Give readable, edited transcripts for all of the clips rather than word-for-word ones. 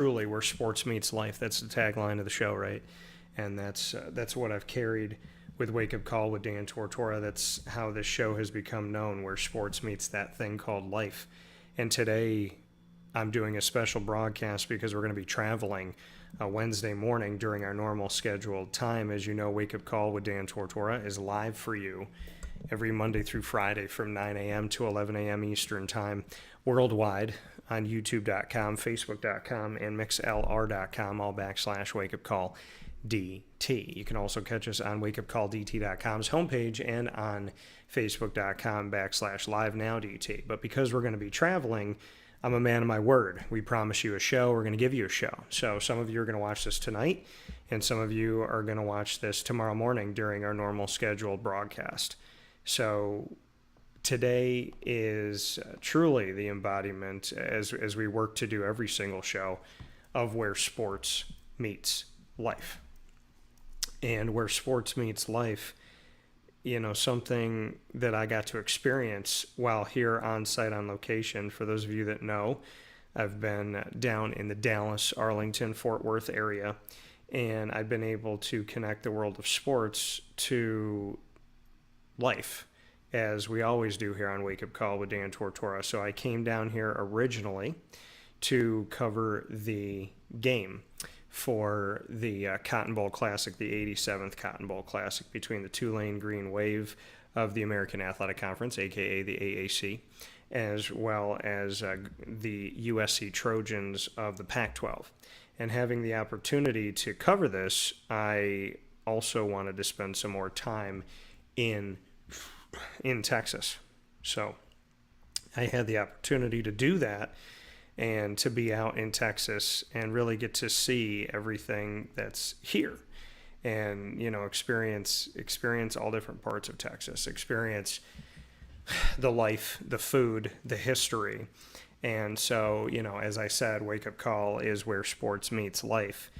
truly where sports meets life. That's the tagline of the show, right? And that's what I've carried with Wake Up Call with Dan Tortora. That's how this show has become known, where sports meets that thing called life. And today I'm doing a special broadcast because we're going to be traveling Wednesday morning during our normal scheduled time. As you know, Wake Up Call with Dan Tortora is live for you every Monday through Friday from 9 a.m. to 11 a.m. Eastern Time worldwide on youtube.com, facebook.com, and mixlr.com, all / Wake Up Call DT. You can also catch us on wakeupcalldt.com's homepage and on facebook.com / live now DT. But because we're going to be traveling, I'm a man of my word. We promise you a show. We're going to give you a show. So some of you are going to watch this tonight, and some of you are going to watch this tomorrow morning during our normal scheduled broadcast. So today is truly the embodiment, as we work to do every single show, of where sports meets life. And where sports meets life, something that I got to experience while here on site on location. For those of you that know, I've been down in the Dallas, Arlington, Fort Worth area, and I've been able to connect the world of sports to life, as we always do here on Wake Up Call with Dan Tortora. So I came down here originally to cover the game for the Cotton Bowl Classic, the 87th Cotton Bowl Classic, between the Tulane Green Wave of the American Athletic Conference, aka the AAC, as well as the USC Trojans of the Pac-12. And having the opportunity to cover this, I also wanted to spend some more time in Texas. So I had the opportunity to do that and to be out in Texas and really get to see everything that's here, and experience all different parts of Texas, experience the life, the food, the history. And so, as I said, Wake Up Call is where sports meets life.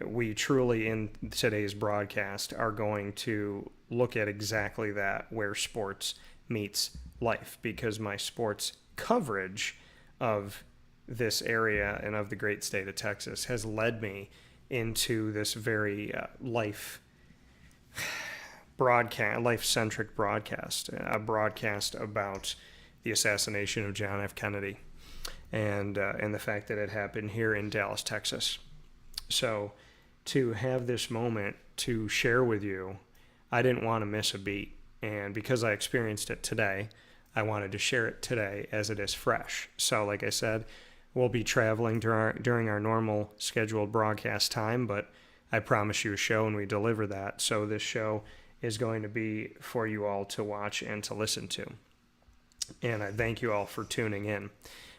We truly, in today's broadcast, are going to look at exactly that, where sports meets life, because my sports coverage of this area and of the great state of Texas has led me into this very life-centric broadcast, a broadcast about the assassination of John F. Kennedy, and the fact that it happened here in Dallas, Texas. So to have this moment to share with you, I didn't want to miss a beat. And because I experienced it today, I wanted to share it today as it is fresh. So like I said, we'll be traveling during our normal scheduled broadcast time, but I promise you a show and we deliver that. So this show is going to be for you all to watch and to listen to. And I thank you all for tuning in.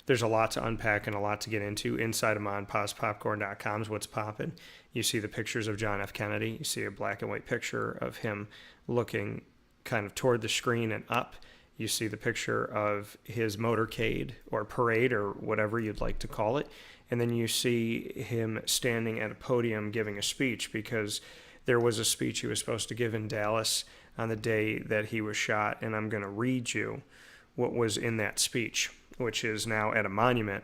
There's a lot to unpack and a lot to get into. Inside of MonPazPopcorn.com is what's popping. You see the pictures of John F. Kennedy. You see a black and white picture of him looking kind of toward the screen and up. You see the picture of his motorcade or parade or whatever you'd like to call it. And then you see him standing at a podium giving a speech, because there was a speech he was supposed to give in Dallas on the day that he was shot. And I'm going to read you what was in that speech, which is now at a monument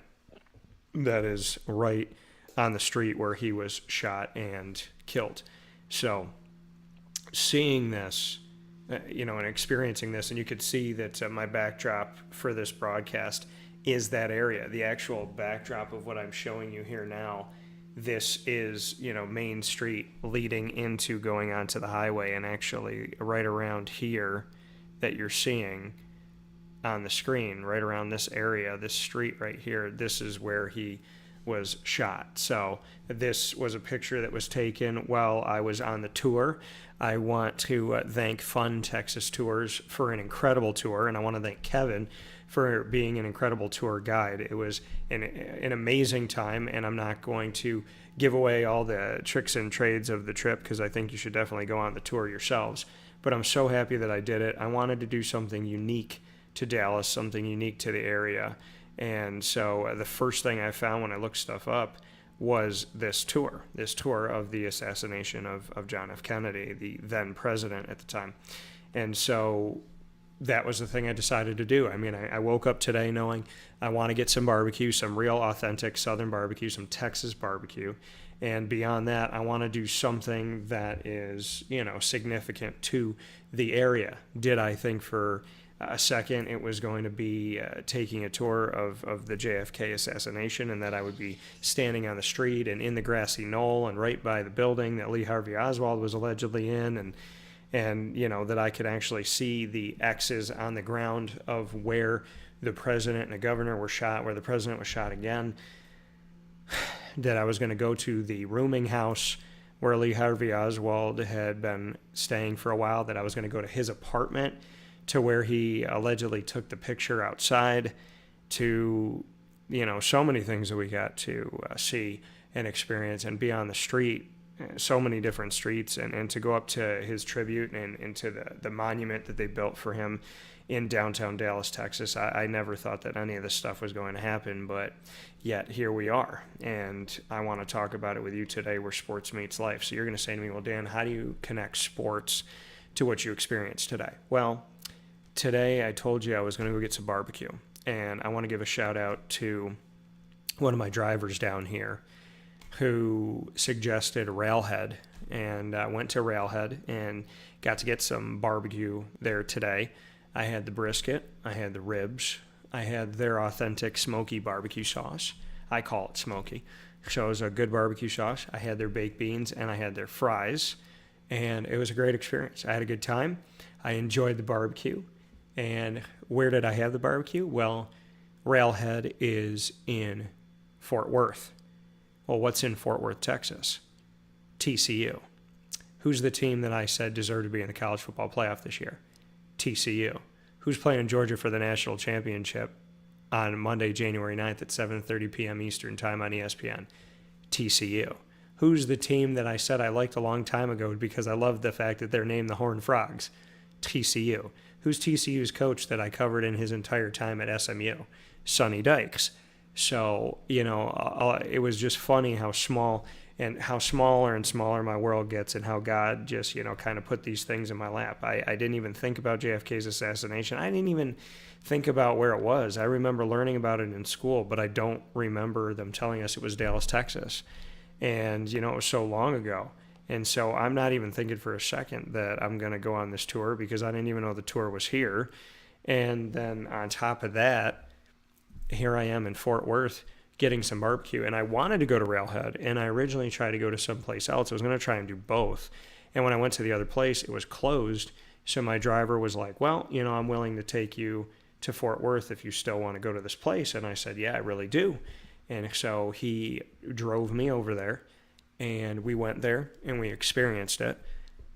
that is right on the street where he was shot and killed. So seeing this, and experiencing this, and you could see that my backdrop for this broadcast is that area. The actual backdrop of what I'm showing you here now, this is, Main Street leading into going onto the highway, and actually right around here that you're seeing on the screen, right around this area, this street right here, this is where he was shot. So this was a picture that was taken while I was on the tour. I want to thank Fun Texas Tours for an incredible tour, and I want to thank Kevin for being an incredible tour guide. It was an amazing time, and I'm not going to give away all the tricks and trades of the trip, because I think you should definitely go on the tour yourselves. But I'm so happy that I did it. I wanted to do something unique to Dallas, something unique to the area. And so the first thing I found when I looked stuff up was this tour of the assassination of John F. Kennedy, the then president at the time. And so that was the thing I decided to do. I mean, I woke up today knowing I want to get some barbecue, some real authentic Southern barbecue, some Texas barbecue. And beyond that, I want to do something that is, significant to the area. Did I think for a second it was going to be taking a tour of the JFK assassination, and that I would be standing on the street and in the grassy knoll and right by the building that Lee Harvey Oswald was allegedly in, and that I could actually see the X's on the ground of where the president and the governor were shot, where the president was shot again, that I was going to go to the rooming house where Lee Harvey Oswald had been staying for a while, that I was going to go to his apartment to where he allegedly took the picture outside, to, so many things that we got to see and experience and be on the street, so many different streets, and to go up to his tribute and to the monument that they built for him in downtown Dallas, Texas. I never thought that any of this stuff was going to happen, but yet here we are. And I want to talk about it with you today, where sports meets life. So you're going to say to me, well, Dan, how do you connect sports to what you experienced today? Well, today I told you I was going to go get some barbecue. And I want to give a shout out to one of my drivers down here who suggested Railhead. And I went to Railhead and got to get some barbecue there today. I had the brisket, I had the ribs, I had their authentic smoky barbecue sauce. I call it smoky. So it was a good barbecue sauce. I had their baked beans and I had their fries. And it was a great experience. I had a good time. I enjoyed the barbecue. And where did I have the barbecue? Well, Railhead is in Fort Worth. Well, what's in Fort Worth, Texas? TCU. Who's the team that I said deserved to be in the college football playoff this year? TCU. Who's playing in Georgia for the national championship on Monday, January 9th at 7:30 p.m. Eastern time on ESPN? TCU. Who's the team that I said I liked a long time ago because I loved the fact that they're named the Horned Frogs? TCU. Who's TCU's coach that I covered in his entire time at SMU? Sonny Dykes. So, it was just funny how small and how smaller and smaller my world gets, and how God just, kind of put these things in my lap. I didn't even think about JFK's assassination. I didn't even think about where it was. I remember learning about it in school, but I don't remember them telling us it was Dallas, Texas. And, it was so long ago. And so I'm not even thinking for a second that I'm going to go on this tour, because I didn't even know the tour was here. And then on top of that, here I am in Fort Worth getting some barbecue. And I wanted to go to Railhead, and I originally tried to go to someplace else. I was going to try and do both. And when I went to the other place, it was closed. So my driver was like, well, I'm willing to take you to Fort Worth if you still want to go to this place. And I said, yeah, I really do. And so he drove me over there, and we went there and we experienced it.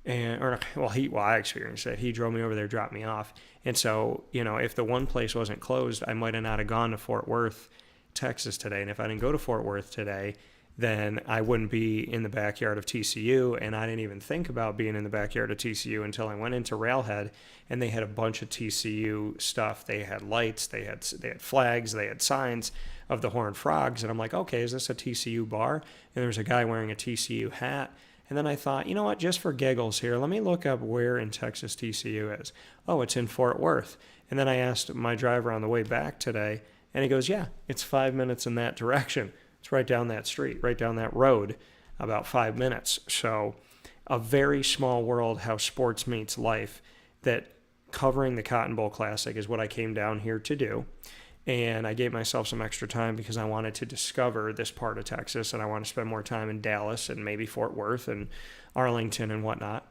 I experienced it. He drove me over there, dropped me off. And so, if the one place wasn't closed, I might have not have gone to Fort Worth, Texas today. And if I didn't go to Fort Worth today, then I wouldn't be in the backyard of TCU. And I didn't even think about being in the backyard of TCU until I went into Railhead, and they had a bunch of TCU stuff. They had lights, they had flags, they had signs of the Horned Frogs. And I'm like, okay, is this a TCU bar? And there was a guy wearing a TCU hat. And then I thought, you know what, just for giggles here, let me look up where in Texas TCU is. Oh, it's in Fort Worth. And then I asked my driver on the way back today, and he goes, yeah, it's 5 minutes in that direction. It's right down that street, right down that road, about 5 minutes. So a very small world, how sports meets life, that covering the Cotton Bowl Classic is what I came down here to do. And I gave myself some extra time because I wanted to discover this part of Texas, and I want to spend more time in Dallas and maybe Fort Worth and Arlington and whatnot.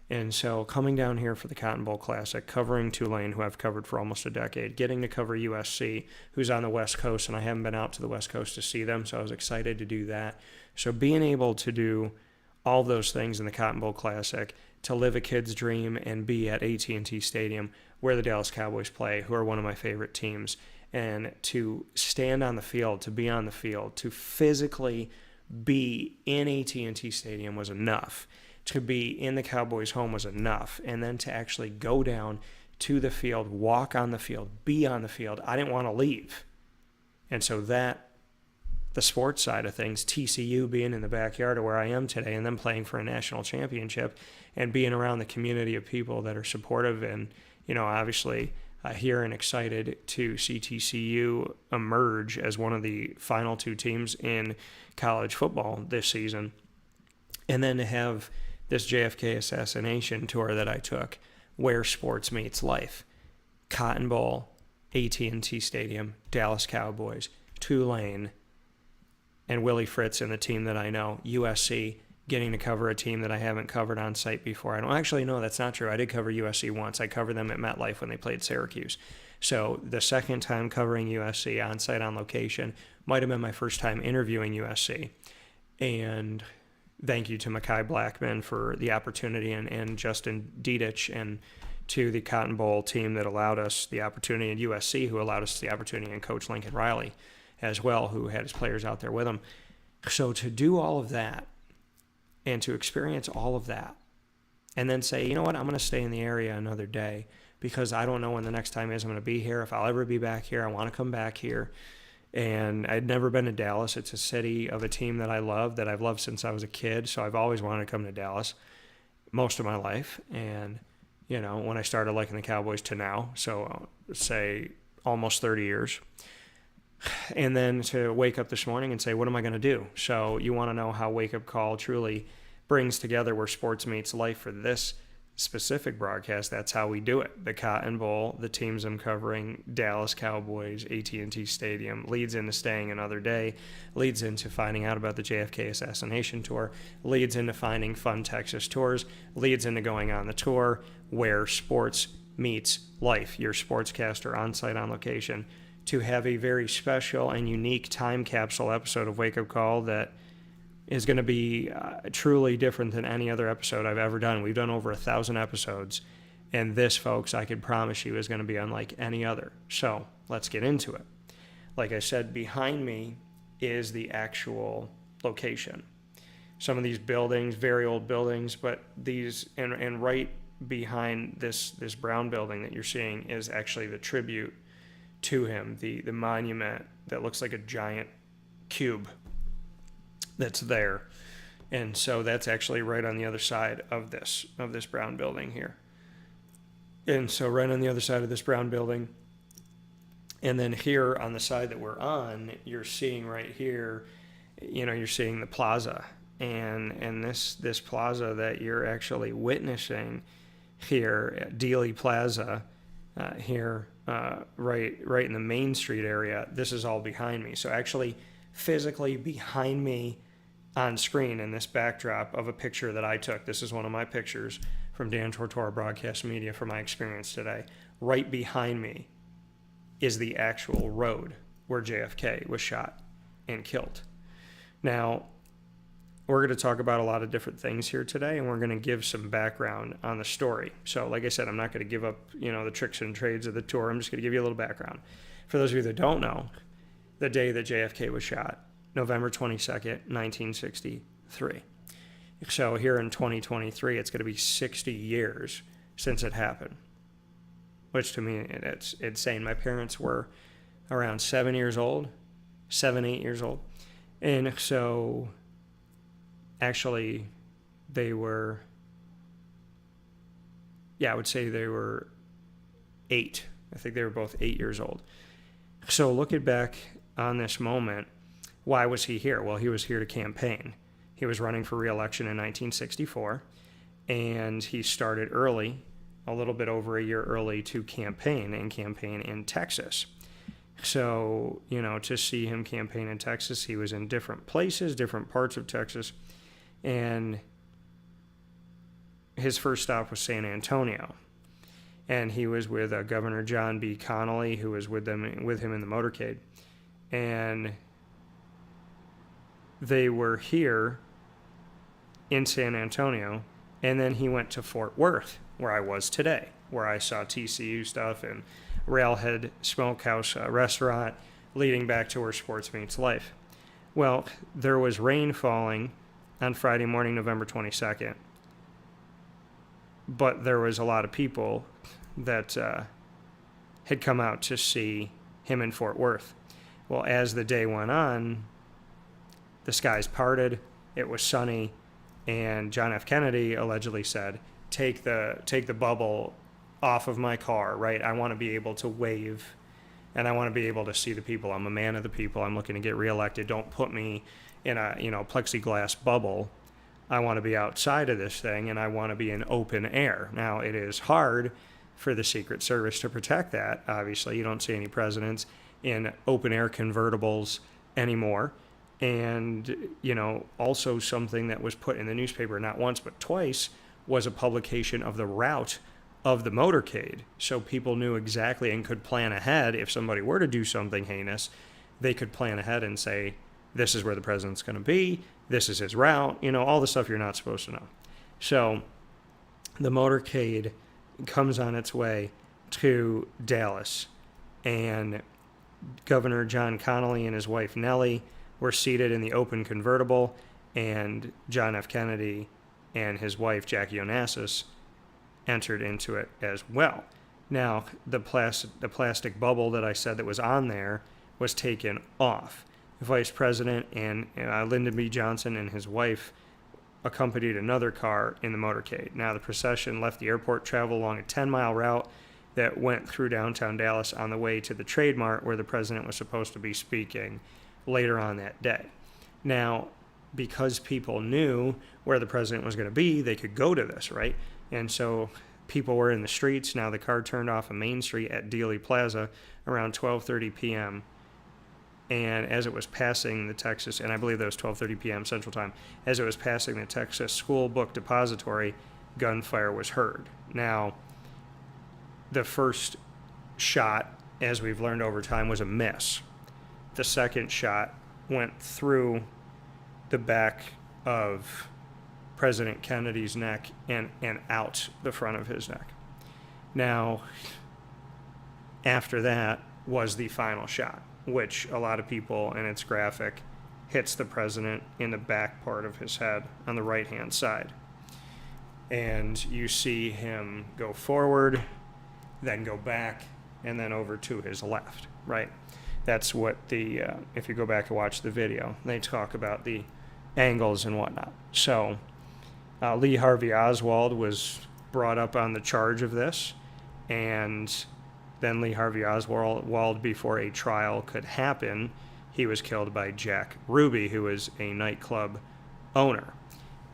And so coming down here for the Cotton Bowl Classic, covering Tulane, who I've covered for almost a decade, getting to cover USC, who's on the West Coast, and I haven't been out to the West Coast to see them, so I was excited to do that. So being able to do all those things in the Cotton Bowl Classic, to live a kid's dream and be at AT&T Stadium where the Dallas Cowboys play, who are one of my favorite teams, and to stand on the field, to be on the field, to physically be in AT&T Stadium was enough. To be in the Cowboys' home was enough. And then to actually go down to the field, walk on the field, be on the field, I didn't want to leave. And so that, the sports side of things, TCU being in the backyard of where I am today, and then playing for a national championship, and being around the community of people that are supportive and, obviously here and excited to see TCU emerge as one of the final two teams in college football this season. And then to have this JFK Assassination tour that I took, where sports meets life. Cotton Bowl, AT&T Stadium, Dallas Cowboys, Tulane, and Willie Fritz and the team that I know, USC, getting to cover a team that I haven't covered on site before. I don't actually know, that's not true. I did cover USC once. I covered them at MetLife when they played Syracuse. So the second time covering USC on site on location might have been my first time interviewing USC. And thank you to Mekhi Blackman for the opportunity and Justin Dedich and to the Cotton Bowl team that allowed us the opportunity, and USC who allowed us the opportunity, and Coach Lincoln Riley as well, who had his players out there with him. So to do all of that and to experience all of that and then say, you know what, I'm going to stay in the area another day because I don't know when the next time is I'm going to be here. If I'll ever be back here, I want to come back here. And I'd never been to Dallas. It's a city of a team that I love, that I've loved since I was a kid. So I've always wanted to come to Dallas most of my life. And, when I started liking the Cowboys to now, so say almost 30 years. And then to wake up this morning and say, what am I going to do? So you want to know how Wake Up Call truly brings together where sports meets life for this specific broadcast. That's how we do it. The Cotton Bowl, the teams I'm covering, Dallas Cowboys, AT&T Stadium, leads into staying another day, leads into finding out about the JFK Assassination Tour, leads into finding fun Texas tours, leads into going on the tour where sports meets life. Your sportscaster on site on location to have a very special and unique time capsule episode of Wake Up Call that is going to be truly different than any other episode I've ever done. We've done over 1,000 episodes, and this, folks, I can promise you is going to be unlike any other. So let's get into it. Like I said, behind me is the actual location. Some of these buildings, very old buildings, but these, and right behind this brown building that you're seeing is actually the tribute to him, the monument that looks like a giant cube that's there. And so that's actually right on the other side of this brown building here. And so right on the other side of this brown building, and then here on the side that we're on, you're seeing right here, you're seeing the plaza. And this plaza that you're actually witnessing here, Dealey Plaza, here, right in the Main Street area, this is all behind me. So actually, physically behind me on screen in this backdrop of a picture that I took, this is one of my pictures from Dan Tortora Broadcast Media for my experience today. Right behind me is the actual road where JFK was shot and killed. Now, we're going to talk about a lot of different things here today, and we're going to give some background on the story. So, like I said, I'm not going to give up, the tricks and trades of the tour. I'm just going to give you a little background. For those of you that don't know, the day that JFK was shot, November 22nd, 1963. So here in 2023, it's going to be 60 years since it happened, which to me, it's insane. My parents were around 7, 8 years old. And so actually they were, I would say they were 8. I think they were both 8 years old. So looking back on this moment, why was he here? Well, he was here to campaign. He was running for re-election in 1964, and he started early, a little bit over a year early, to campaign in Texas. So, to see him campaign in Texas, he was in different places, different parts of Texas, and his first stop was San Antonio. And he was with Governor John B. Connolly, who was with him in the motorcade. And they were here in San Antonio, and then he went to Fort Worth, where I was today, where I saw TCU stuff and Railhead Smokehouse restaurant, leading back to where sports meets life. Well, there was rain falling on Friday morning, November 22nd, but there was a lot of people that had come out to see him in Fort Worth. Well, as the day went on, the skies parted, it was sunny, and John F. Kennedy allegedly said, take the bubble off of my car, right? I want to be able to wave, and I want to be able to see the people. I'm a man of the people. I'm looking to get reelected. Don't put me in a, plexiglass bubble. I want to be outside of this thing, and I want to be in open air. Now, it is hard for the Secret Service to protect that. Obviously, you don't see any presidents in open air convertibles anymore. And, also something that was put in the newspaper not once but twice was a publication of the route of the motorcade. So people knew exactly and could plan ahead. If somebody were to do something heinous, they could plan ahead and say, this is where the president's going to be, this is his route, all the stuff you're not supposed to know. So the motorcade comes on its way to Dallas, and Governor John Connally and his wife Nellie were seated in the open convertible, and John F. Kennedy and his wife Jackie Onassis entered into it as well. Now, the plastic bubble that I said that was on there was taken off. The Vice President and Lyndon B. Johnson and his wife accompanied another car in the motorcade. Now, the procession left the airport, traveled along a 10-mile route that went through downtown Dallas on the way to the Trade Mart where the president was supposed to be speaking later on that day. Now, because people knew where the president was going to be, they could go to this, right? And so people were in the streets. Now, the car turned off a Main Street at Dealey Plaza around 12:30 p.m., and as it was passing the Texas, and I believe that was 12:30 p.m. Central Time, as it was passing the Texas School Book Depository, gunfire was heard. Now, the first shot, as we've learned over time, was a miss. The second shot went through the back of President Kennedy's neck and out the front of his neck. Now, after that was the final shot, which a lot of people, and it's graphic, hits the president in the back part of his head on the right-hand side. And you see him go forward, then go back, and then over to his left, right? That's what if you go back and watch the video, they talk about the angles and whatnot. So Lee Harvey Oswald was brought up on the charge of this, and then Lee Harvey Oswald, before a trial could happen, he was killed by Jack Ruby, who was a nightclub owner.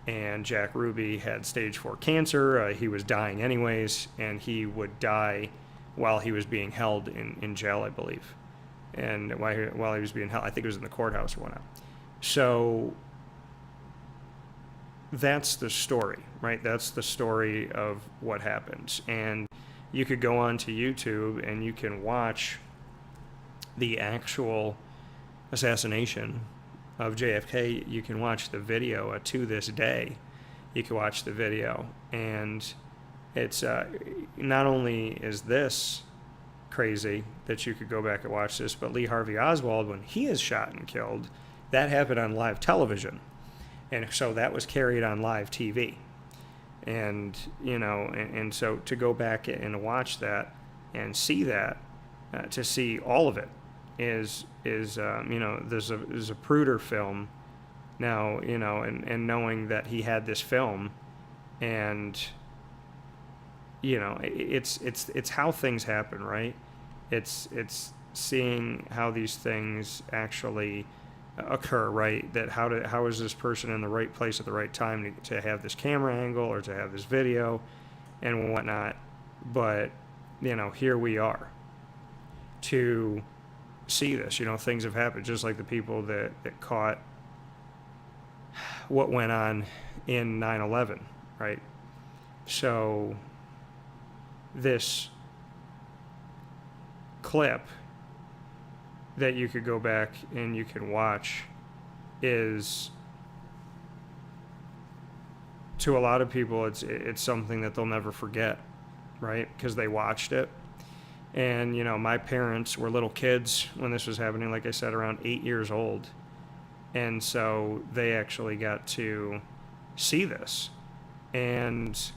And Jack Ruby had stage 4 cancer. He was dying anyways, and he would die while he was being held in jail, I believe. And while he was being held, I think it was in the courthouse or whatnot. So that's the story, right? That's the story of what happened. And you could go on to YouTube and you can watch the actual assassination of JFK. You can watch the video to this day. You can watch the video, and it's not only is this crazy that you could go back and watch this, but Lee Harvey Oswald, when he is shot and killed, that happened on live television, and so that was carried on live TV. And and so to go back and watch that and see that, to see all of it is there's a Zapruder film now, and knowing that he had this film, and it's how things happen, right? It's seeing how these things actually occur, right? That how is this person in the right place at the right time to have this camera angle or to have this video and whatnot. But here we are to see this. Things have happened, just like the people that caught what went on in 9/11, right? So this clip that you could go back and you can watch is, to a lot of people, it's something that they'll never forget, right? Because they watched it. And my parents were little kids when this was happening, like I said, around 8 years old, and so they actually got to see this and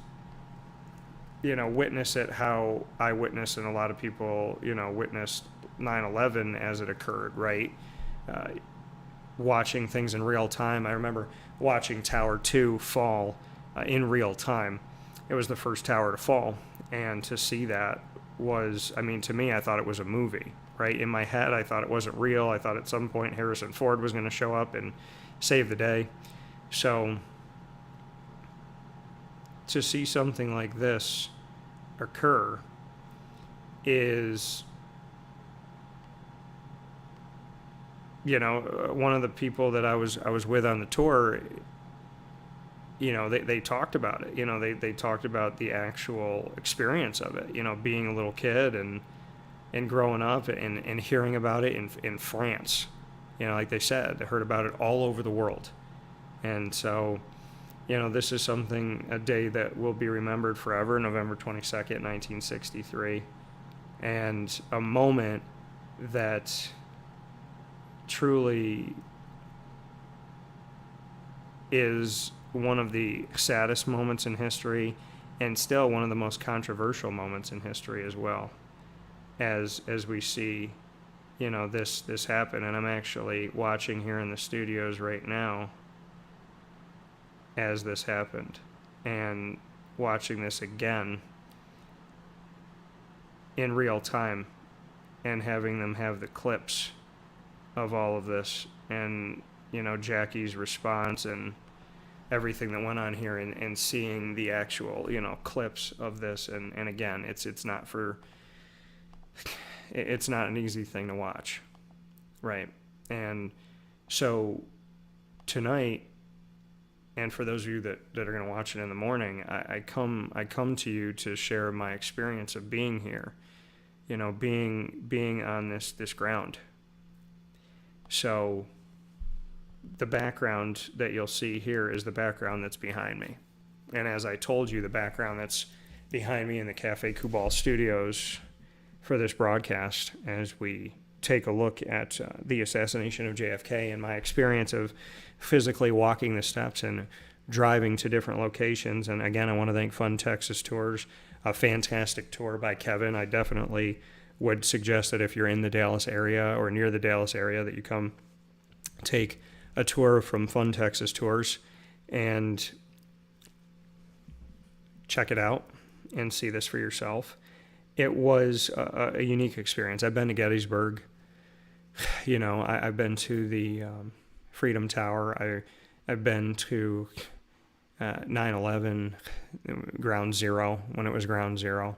witness it how I witnessed, and a lot of people witnessed 9/11 as it occurred, right? Watching things in real time. I remember watching Tower 2 fall in real time. It was the first tower to fall, And to see that was, I mean, to me, I thought it was a movie, right? In my head, I thought it wasn't real. I thought at some point Harrison Ford was going to show up and save the day. So to see something like this occur is, one of the people that I was with on the tour, they talked about it. They talked about the actual experience of it, being a little kid and growing up and hearing about it in France. Like they said, they heard about it all over the world. And so, this is a day that will be remembered forever, November 22nd, 1963. And a moment that truly is one of the saddest moments in history, and still one of the most controversial moments in history as well, as we see, this happen. And I'm actually watching here in the studios right now as this happened, and watching this again in real time, and having them have the clips of all of this, and Jackie's response and everything that went on here, and seeing the actual clips of this, and again, it's not an easy thing to watch, right? And so tonight, and for those of you that are going to watch it in the morning, I come to you to share my experience of being here, being on this ground. So the background that you'll see here is the background that's behind me. And as I told you, the background that's behind me in the Cafe Kubal studios for this broadcast, as we take a look at the assassination of JFK and my experience of physically walking the steps and driving to different locations. And again, I want to thank Fun Texas Tours, a fantastic tour by Kevin. I definitely would suggest that if you're in the Dallas area or near the Dallas area, that you come take a tour from Fun Texas Tours and check it out and see this for yourself. It was a unique experience. I've been to Gettysburg. I've been to the Freedom Tower. I've been to 9/11 Ground Zero, when it was Ground Zero,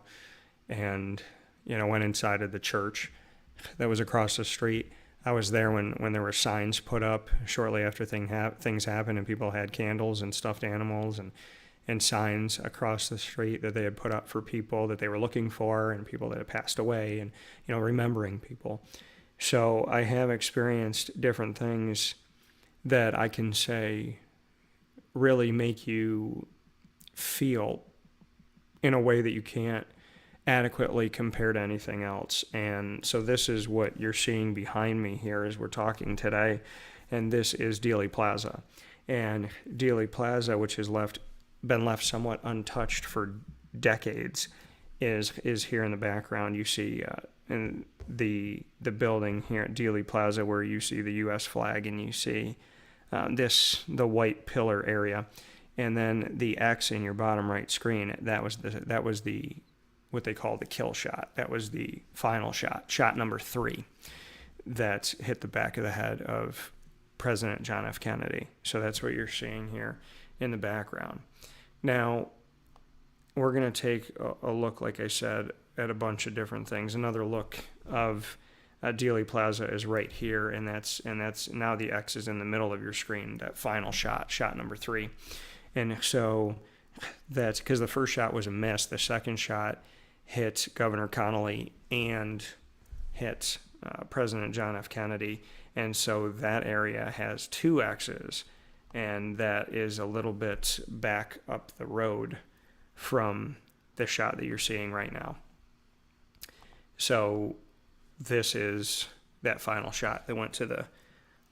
and went inside of the church that was across the street. I was there when there were signs put up shortly after things happened, and people had candles and stuffed animals and signs across the street that they had put up for people that they were looking for, and people that had passed away, and remembering people. So I have experienced different things that I can say really make you feel in a way that you can't adequately compare to anything else. And so this is what you're seeing behind me here as we're talking today, and this is Dealey Plaza. And Dealey Plaza, which has been left somewhat untouched for decades, is here in the background. You see in the building here at Dealey Plaza, where you see the U.S. flag, and you see the white pillar area, and then the X in your bottom right screen. That was the what they call the kill shot. That was the final shot number 3, that hit the back of the head of President John F. Kennedy. So that's what you're seeing here in the background. Now, we're going to take a look, like I said, at a bunch of different things. Another look of Dealey Plaza is right here, and that's now the X is in the middle of your screen, that final shot number 3. And so that's because the first shot was a miss. The second shot hit Governor Connolly and hit President John F. Kennedy. And so that area has 2 X's, and that is a little bit back up the road from the shot that you're seeing right now. So this is that final shot that went to the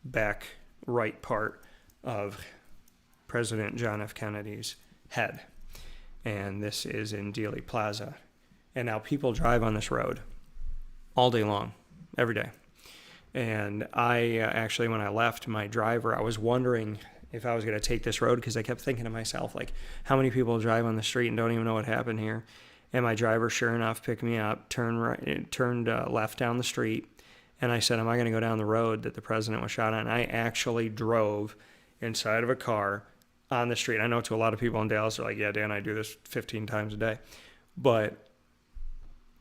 back right part of President John F. Kennedy's head. And this is in Dealey Plaza. And now people drive on this road all day long, every day. And I actually, when I left my driver, I was wondering if I was going to take this road, because I kept thinking to myself, like, how many people drive on the street and don't even know what happened here? And my driver, sure enough, picked me up, turned left down the street, and I said, am I going to go down the road that the president was shot on? And I actually drove inside of a car on the street. I know to a lot of people in Dallas are like, yeah, Dan, I do this 15 times a day. But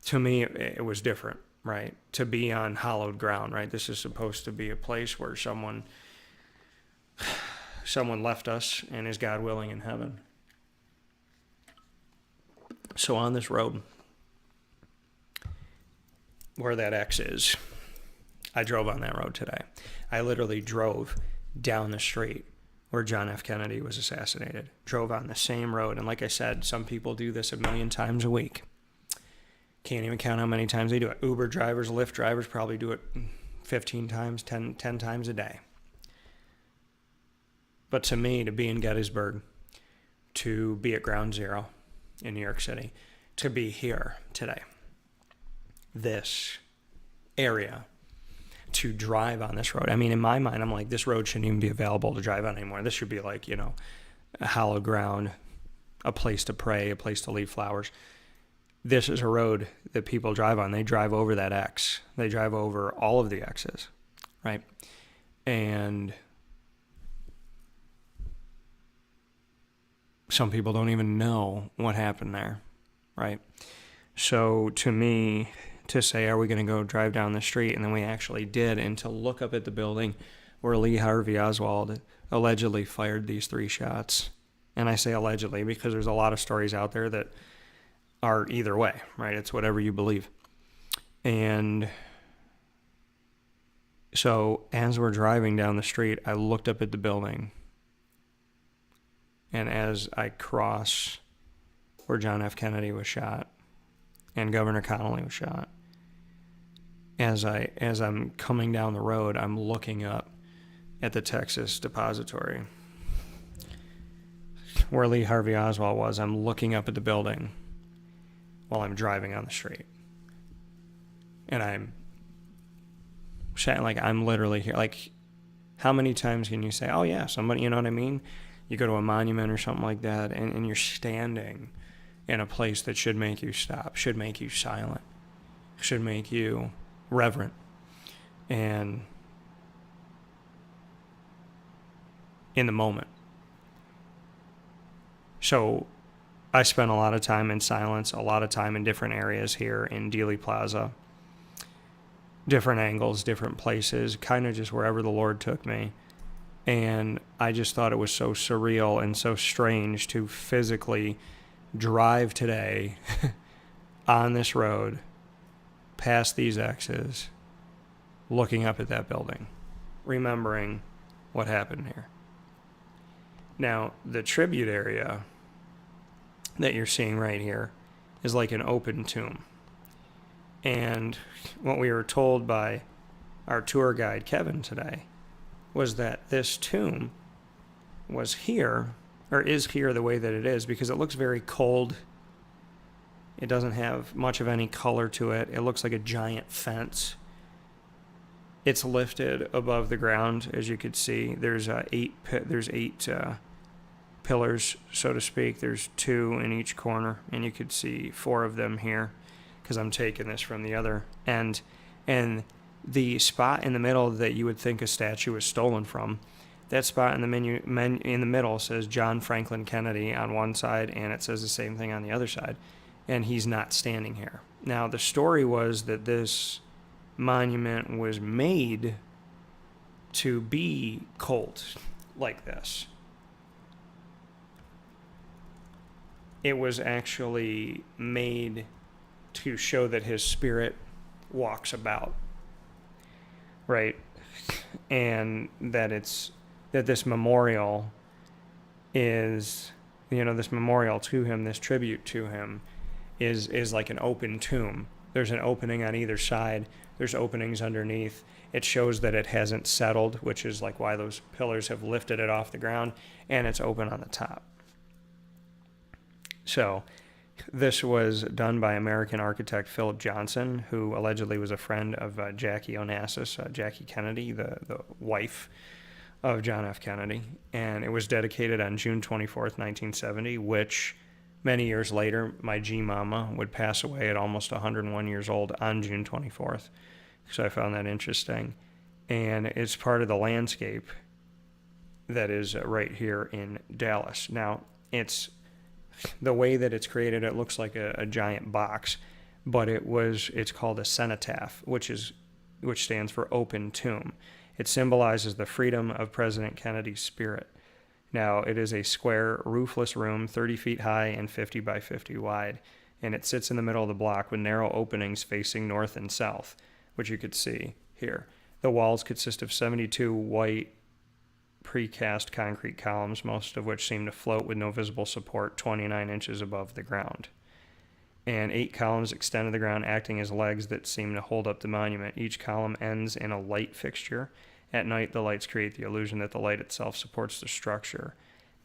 to me, it was different, right? To be on hallowed ground, right? This is supposed to be a place where someone left us and is, God willing, in heaven. So on this road, where that X is, I drove on that road today. I literally drove down the street where John F. Kennedy was assassinated. Drove on the same road. And like I said, some people do this 1,000,000 times a week. Can't even count how many times they do it. Uber drivers, Lyft drivers probably do it 15 times, 10 times a day. But to me, to be in Gettysburg, to be at Ground Zero in New York City, to be here today, this area, to drive on this road. I mean, in my mind, I'm like, this road shouldn't even be available to drive on anymore. This should be like, a hallowed ground, a place to pray, a place to leave flowers. This is a road that people drive on. They drive over that X. They drive over all of the X's, right? And some people don't even know what happened there, right? So to me, to say, are we going to go drive down the street? And then we actually did. And to look up at the building where Lee Harvey Oswald allegedly fired these 3 shots. And I say allegedly because there's a lot of stories out there that are either way, right? It's whatever you believe. And so as we're driving down the street, I looked up at the building. And as I cross where John F. Kennedy was shot and Governor Connolly was shot, as I'm coming down the road, I'm looking up at the Texas Depository where Lee Harvey Oswald was. I'm looking up at the building while I'm driving on the street. And I'm saying, like, I'm literally here. Like, how many times can you say, oh yeah, somebody, you know what I mean? You go to a monument or something like that, and you're standing in a place that should make you stop, should make you silent, should make you reverent. And in the moment. So I spent a lot of time in silence, a lot of time in different areas here in Dealey Plaza, different angles, different places, kind of just wherever the Lord took me. And I just thought it was so surreal and so strange to physically drive today on this road, past these X's, looking up at that building, remembering what happened here. Now, the tribute area that you're seeing right here is like an open tomb. And what we were told by our tour guide, Kevin, today, was that this tomb was here, or is here the way that it is, because it looks very cold. It doesn't have much of any color to it. It looks like a giant fence. It's lifted above the ground, as you could see. There's eight pillars, so to speak. There's 2 in each corner, and you could see 4 of them here, because I'm taking this from the other end. And the spot in the middle that you would think a statue was stolen from, that spot in the middle says John Franklin Kennedy on one side, and it says the same thing on the other side, and he's not standing here. Now, the story was that this monument was made to be cold like this. It was actually made to show that his spirit walks about, right? And that this memorial is, this memorial to him, this tribute to him is like an open tomb. There's an opening on either side. There's openings underneath. It shows that it hasn't settled, which is like why those pillars have lifted it off the ground, and it's open on the top. So this was done by American architect Philip Johnson, who allegedly was a friend of Jackie Onassis, Jackie Kennedy, the wife of John F. Kennedy. And it was dedicated on June 24th, 1970, which Many years later, my G-Mama would pass away at almost 101 years old on June 24th. So I found that interesting. And it's part of the landscape that is right here in Dallas. Now, it's the way that it's created, it looks like a giant box, but it's called a cenotaph, which stands for open tomb. It symbolizes the freedom of President Kennedy's spirit. Now, it is a square, roofless room, 30 feet high and 50 by 50 wide, and it sits in the middle of the block with narrow openings facing north and south, which you could see here. The walls consist of 72 white precast concrete columns, most of which seem to float with no visible support 29 inches above the ground. And 8 columns extend to the ground, acting as legs that seem to hold up the monument. Each column ends in a light fixture. At night, the lights create the illusion that the light itself supports the structure.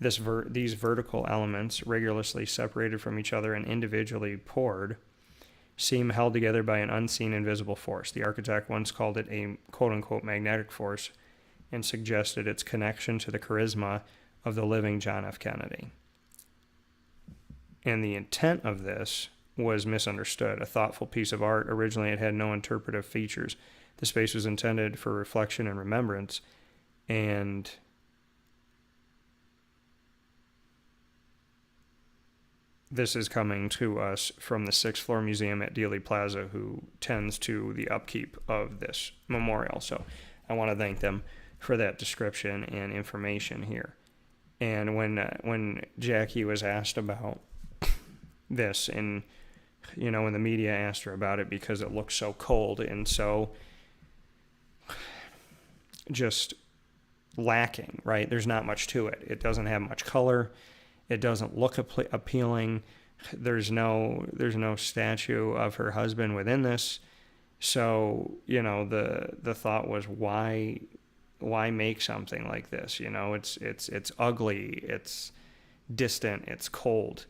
These vertical elements, regularly separated from each other and individually poured, seem held together by an unseen, invisible force. The architect once called it a quote-unquote magnetic force and suggested its connection to the charisma of the living John F. Kennedy. And the intent of this was misunderstood. A thoughtful piece of art, originally it had no interpretive features. The space was intended for reflection and remembrance, and this is coming to us from the 6th floor museum at Dealey Plaza, who tends to the upkeep of this memorial. So I want to thank them for that description and information here. And when Jackie was asked about this, and when the media asked her about it because it looked so cold and so just lacking, right? There's not much to it. It doesn't have much color. It doesn't look appealing. There's no statue of her husband within this. So, the thought was, why make something like this? It's ugly, it's distant, it's cold.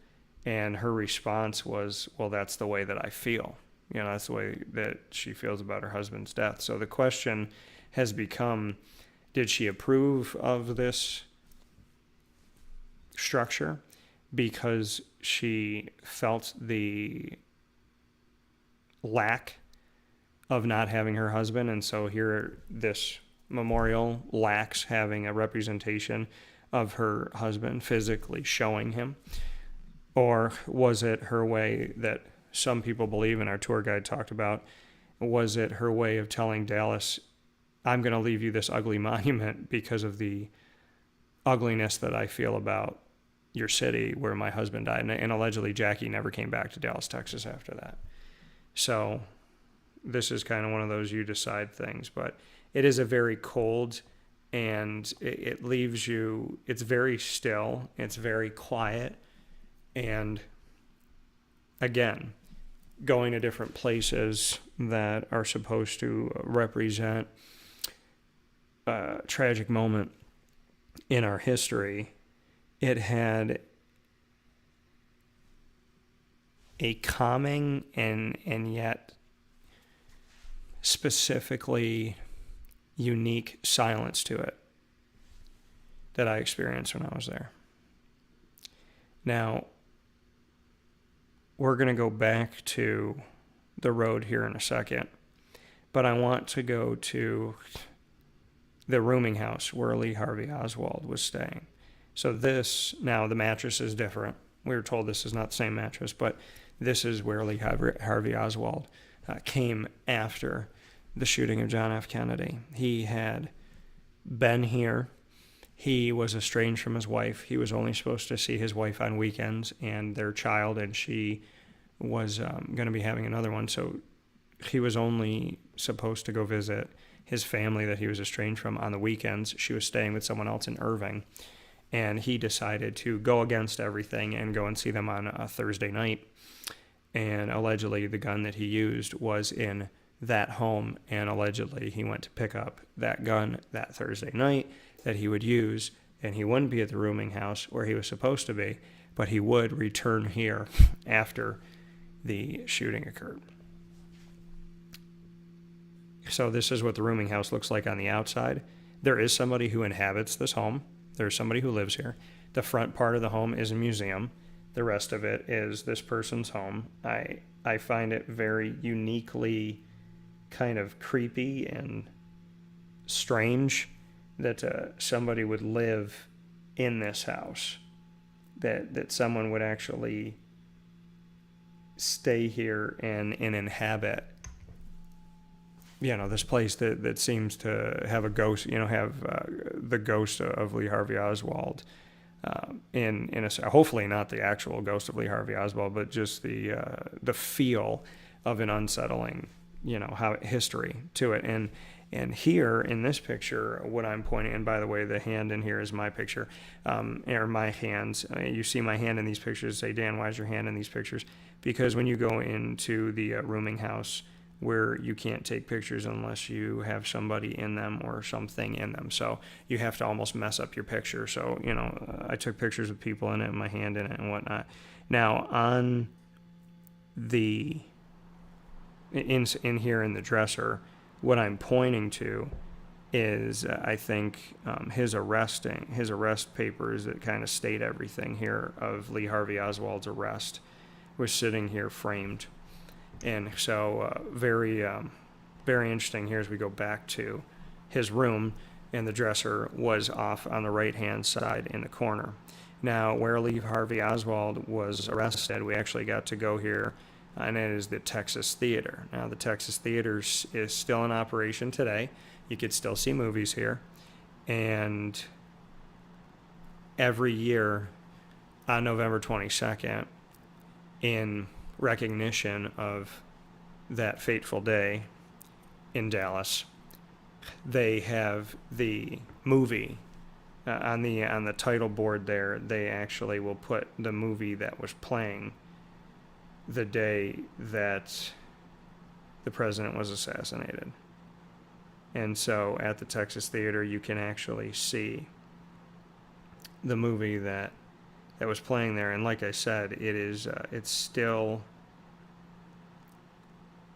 And her response was, well, that's the way that I feel. That's the way that she feels about her husband's death. So the question has become, did she approve of this structure because she felt the lack of not having her husband, and so here this memorial lacks having a representation of her husband physically showing him? Or was it her way that some people believe, and our tour guide talked about, was it her way of telling Dallas, I'm going to leave you this ugly monument because of the ugliness that I feel about your city where my husband died? And allegedly Jackie never came back to Dallas, Texas after that. So this is kind of one of those you decide things, but it is a very cold, and it leaves you, it's very still, it's very quiet. And again, going to different places that are supposed to represent a tragic moment in our history, it had a calming and yet specifically unique silence to it that I experienced when I was there. Now, we're going to go back to the road here in a second, but I want to go to the rooming house where Lee Harvey Oswald was staying. So now the mattress is different. We were told this is not the same mattress, but this is where Lee Harvey Oswald came after the shooting of John F. Kennedy. He had been here. He was estranged from his wife. He was only supposed to see his wife on weekends and their child, and she was going to be having another one. So he was only supposed to go visit his family that he was estranged from on the weekends. She was staying with someone else in Irving, and he decided to go against everything and go and see them on a Thursday night. And allegedly the gun that he used was in that home, and allegedly he went to pick up that gun that Thursday night that he would use, and he wouldn't be at the rooming house where he was supposed to be, but he would return here after the shooting occurred. So this is what the rooming house looks like on the outside. There is somebody who inhabits this home. There's somebody who lives here. The front part of the home is a museum. The rest of it is this person's home. I find it very uniquely kind of creepy and strange that somebody would live in this house, that someone would actually stay here and inhabit, this place that seems to have a ghost, have the ghost of Lee Harvey Oswald, hopefully not the actual ghost of Lee Harvey Oswald, but just the feel of an unsettling, history to it. And here in this picture, what I'm pointing, and by the way, the hand in here is my picture, or my hands. You see my hand in these pictures. Say, Dan, why is your hand in these pictures? Because when you go into the rooming house, where you can't take pictures unless you have somebody in them or something in them. So you have to almost mess up your picture. So, I took pictures of people in it, my hand in it and whatnot. Now, on in here in the dresser, what I'm pointing to is, I think, his arrest papers that kind of state everything here of Lee Harvey Oswald's arrest was sitting here framed. And so very interesting here as we go back to his room, and the dresser was off on the right-hand side in the corner. Now, where Lee Harvey Oswald was arrested, we actually got to go here, and it is the Texas Theater. Now, the Texas Theater is still in operation today. You could still see movies here. And every year on November 22nd, in recognition of that fateful day in Dallas, they have the movie on the title board there. They actually will put the movie that was playing the day that the president was assassinated. And so at the Texas Theater, you can actually see the movie that was playing there. And like I said, it's still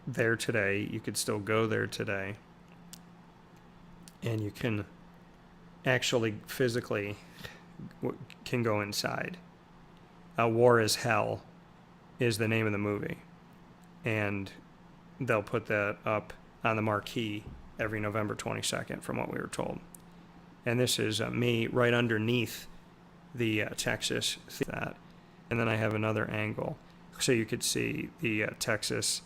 there today. You could still go there today, and you can actually physically can go inside. War is Hell is the name of the movie, and they'll put that up on the marquee every November 22nd, from what we were told. And this is me right underneath the Texas that, and then I have another angle so you could see the Texas.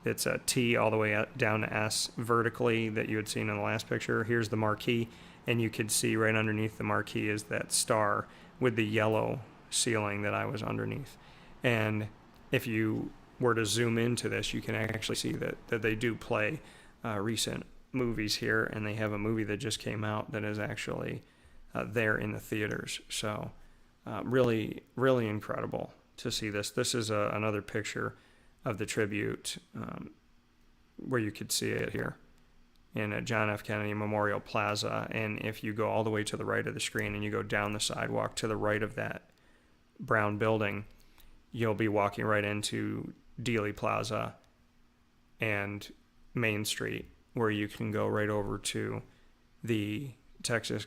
It's a T all the way down to S vertically that you had seen in the last picture. Here's the marquee, and you could see right underneath the marquee is that star with the yellow ceiling that I was underneath. And if you were to zoom into this, you can actually see that they do play recent movies here, and they have a movie that just came out that is actually there in the theaters. So really, really incredible to see this. This is another picture of the tribute where you could see it here in John F. Kennedy Memorial Plaza. And if you go all the way to the right of the screen and you go down the sidewalk to the right of that brown building, you'll be walking right into Dealey Plaza and Main Street, where you can go right over to the Texas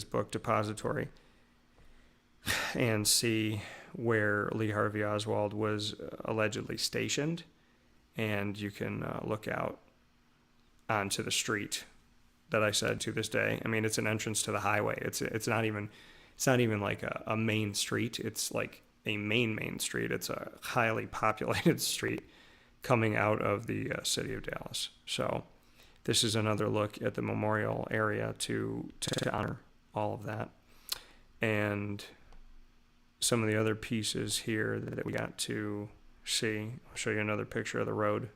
Book Depository and see where Lee Harvey Oswald was allegedly stationed, and you can look out onto the street that I said to this day. I mean, it's an entrance to the highway. It's not even like a main street. It's like a main street. It's a highly populated street coming out of the city of Dallas. So this is another look at the memorial area to honor all of that. And some of the other pieces here that we got to see. I'll show you another picture of the road.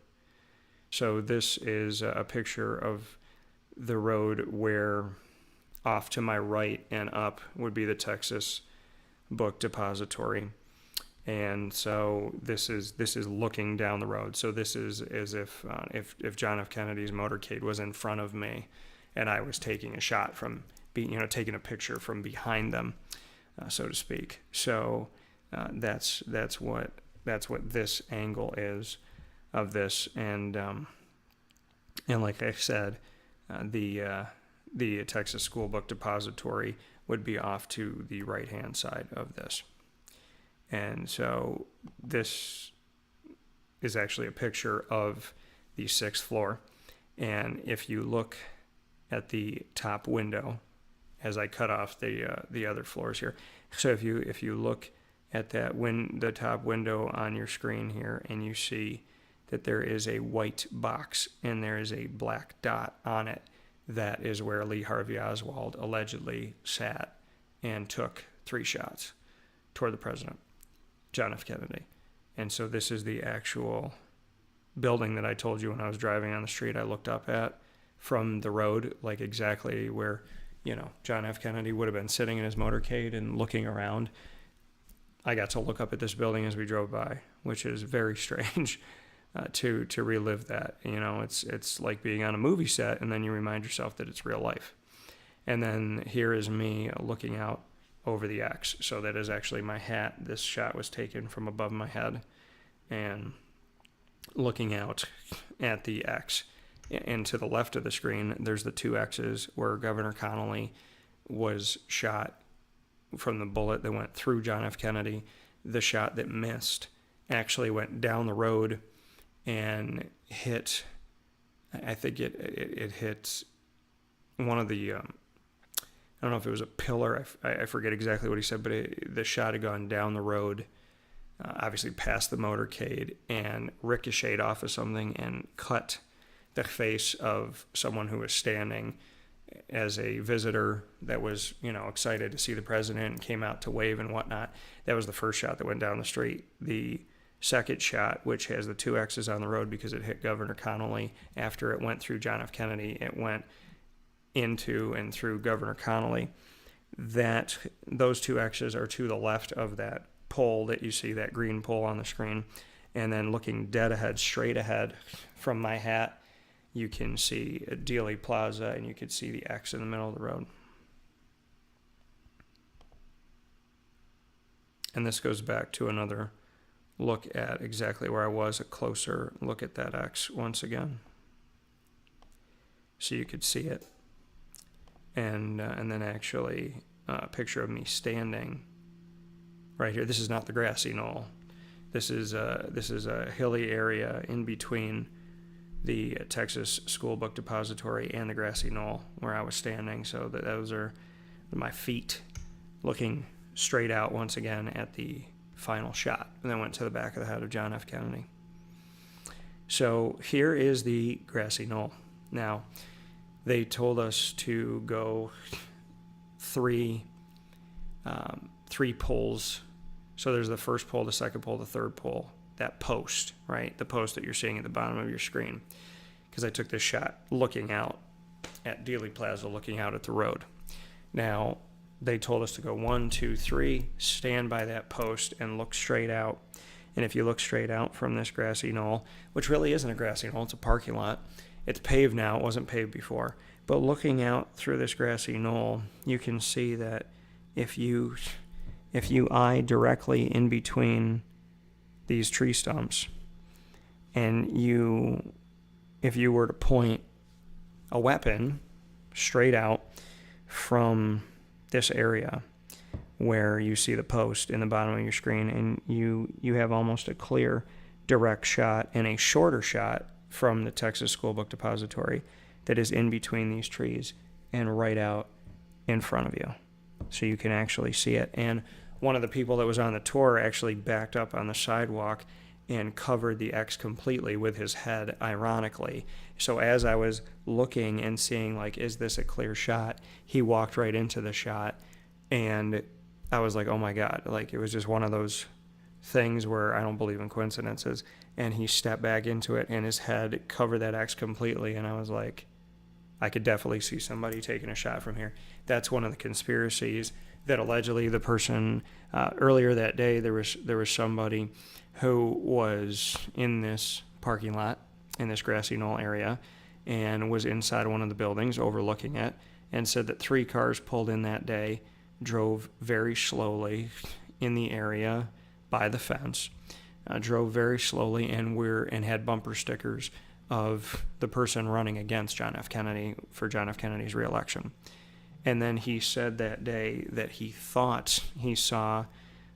So this is a picture of the road where off to my right and up would be the Texas Book Depository. And so this is looking down the road. So this is as if John F. Kennedy's motorcade was in front of me, and I was taking a shot from taking a picture from behind them, so to speak. So that's what this angle is of this, and like I said, the Texas School Book Depository would be off to the right hand side of this. And so this is actually a picture of the 6th floor. And if you look at the top window, as I cut off the other floors here, so if you look at that the top window on your screen here, and you see that there is a white box and there is a black dot on it, that is where Lee Harvey Oswald allegedly sat and took 3 shots toward the president, John F. Kennedy. And so this is the actual building that I told you when I was driving on the street I looked up at from the road, like exactly where, John F. Kennedy would have been sitting in his motorcade and looking around. I got to look up at this building as we drove by, which is very strange to relive that. It's like being on a movie set, and then you remind yourself that it's real life. And then here is me looking out over the X. So that is actually my hat. This shot was taken from above my head and looking out at the X. And to the left of the screen, there's the 2 X's where Governor Connolly was shot from the bullet that went through John F. Kennedy. The shot that missed actually went down the road and hit, I think it hit one of the, I don't know if it was a pillar, I forget exactly what he said, but the shot had gone down the road, obviously past the motorcade, and ricocheted off of something and cut the face of someone who was standing as a visitor that was, excited to see the president and came out to wave and whatnot. That was the first shot that went down the street. The second shot, which has the 2 X's on the road because it hit Governor Connolly after it went through John F. Kennedy, it went into and through Governor Connolly. Those 2 X's are to the left of that pole that you see, that green pole on the screen. And then looking dead ahead, straight ahead from my hat, you can see Dealey Plaza, and you can see the X in the middle of the road. And this goes back to another look at exactly where I was, a closer look at that X once again. So you could see it. And then actually a picture of me standing right here. This is not the grassy knoll. This is a hilly area in between the Texas School Book Depository and the grassy knoll where I was standing. So those are my feet looking straight out once again at the final shot, and then went to the back of the head of John F. Kennedy. So here is the grassy knoll. Now, they told us to go three poles. So there's the first pole, the second pole, the third pole, that post, right? The post that you're seeing at the bottom of your screen. Because I took this shot looking out at Dealey Plaza, looking out at the road. Now, they told us to go 1, 2, 3, stand by that post and look straight out. And if you look straight out from this grassy knoll, which really isn't a grassy knoll, it's a parking lot. It's paved now, it wasn't paved before. But looking out through this grassy knoll, you can see that if you eye directly in between these tree stumps, and if you were to point a weapon straight out from this area where you see the post in the bottom of your screen, and you have almost a clear direct shot and a shorter shot from the Texas School Book Depository that is in between these trees and right out in front of you. So you can actually see it. And one of the people that was on the tour actually backed up on the sidewalk and covered the X completely with his head, ironically. So as I was looking and seeing, like, is this a clear shot, he walked right into the shot, and I was like, oh my God. Like, it was just one of those things where I don't believe in coincidences. And he stepped back into it, and his head covered that X completely, and I was like, I could definitely see somebody taking a shot from here. That's one of the conspiracies that allegedly the person earlier that day, there was somebody who was in this parking lot in this grassy knoll area and was inside one of the buildings overlooking it, and said that 3 cars pulled in that day, drove very slowly in the area by the fence, drove very slowly and had bumper stickers of the person running against John F. Kennedy for John F. Kennedy's reelection. And then he said that day that he thought he saw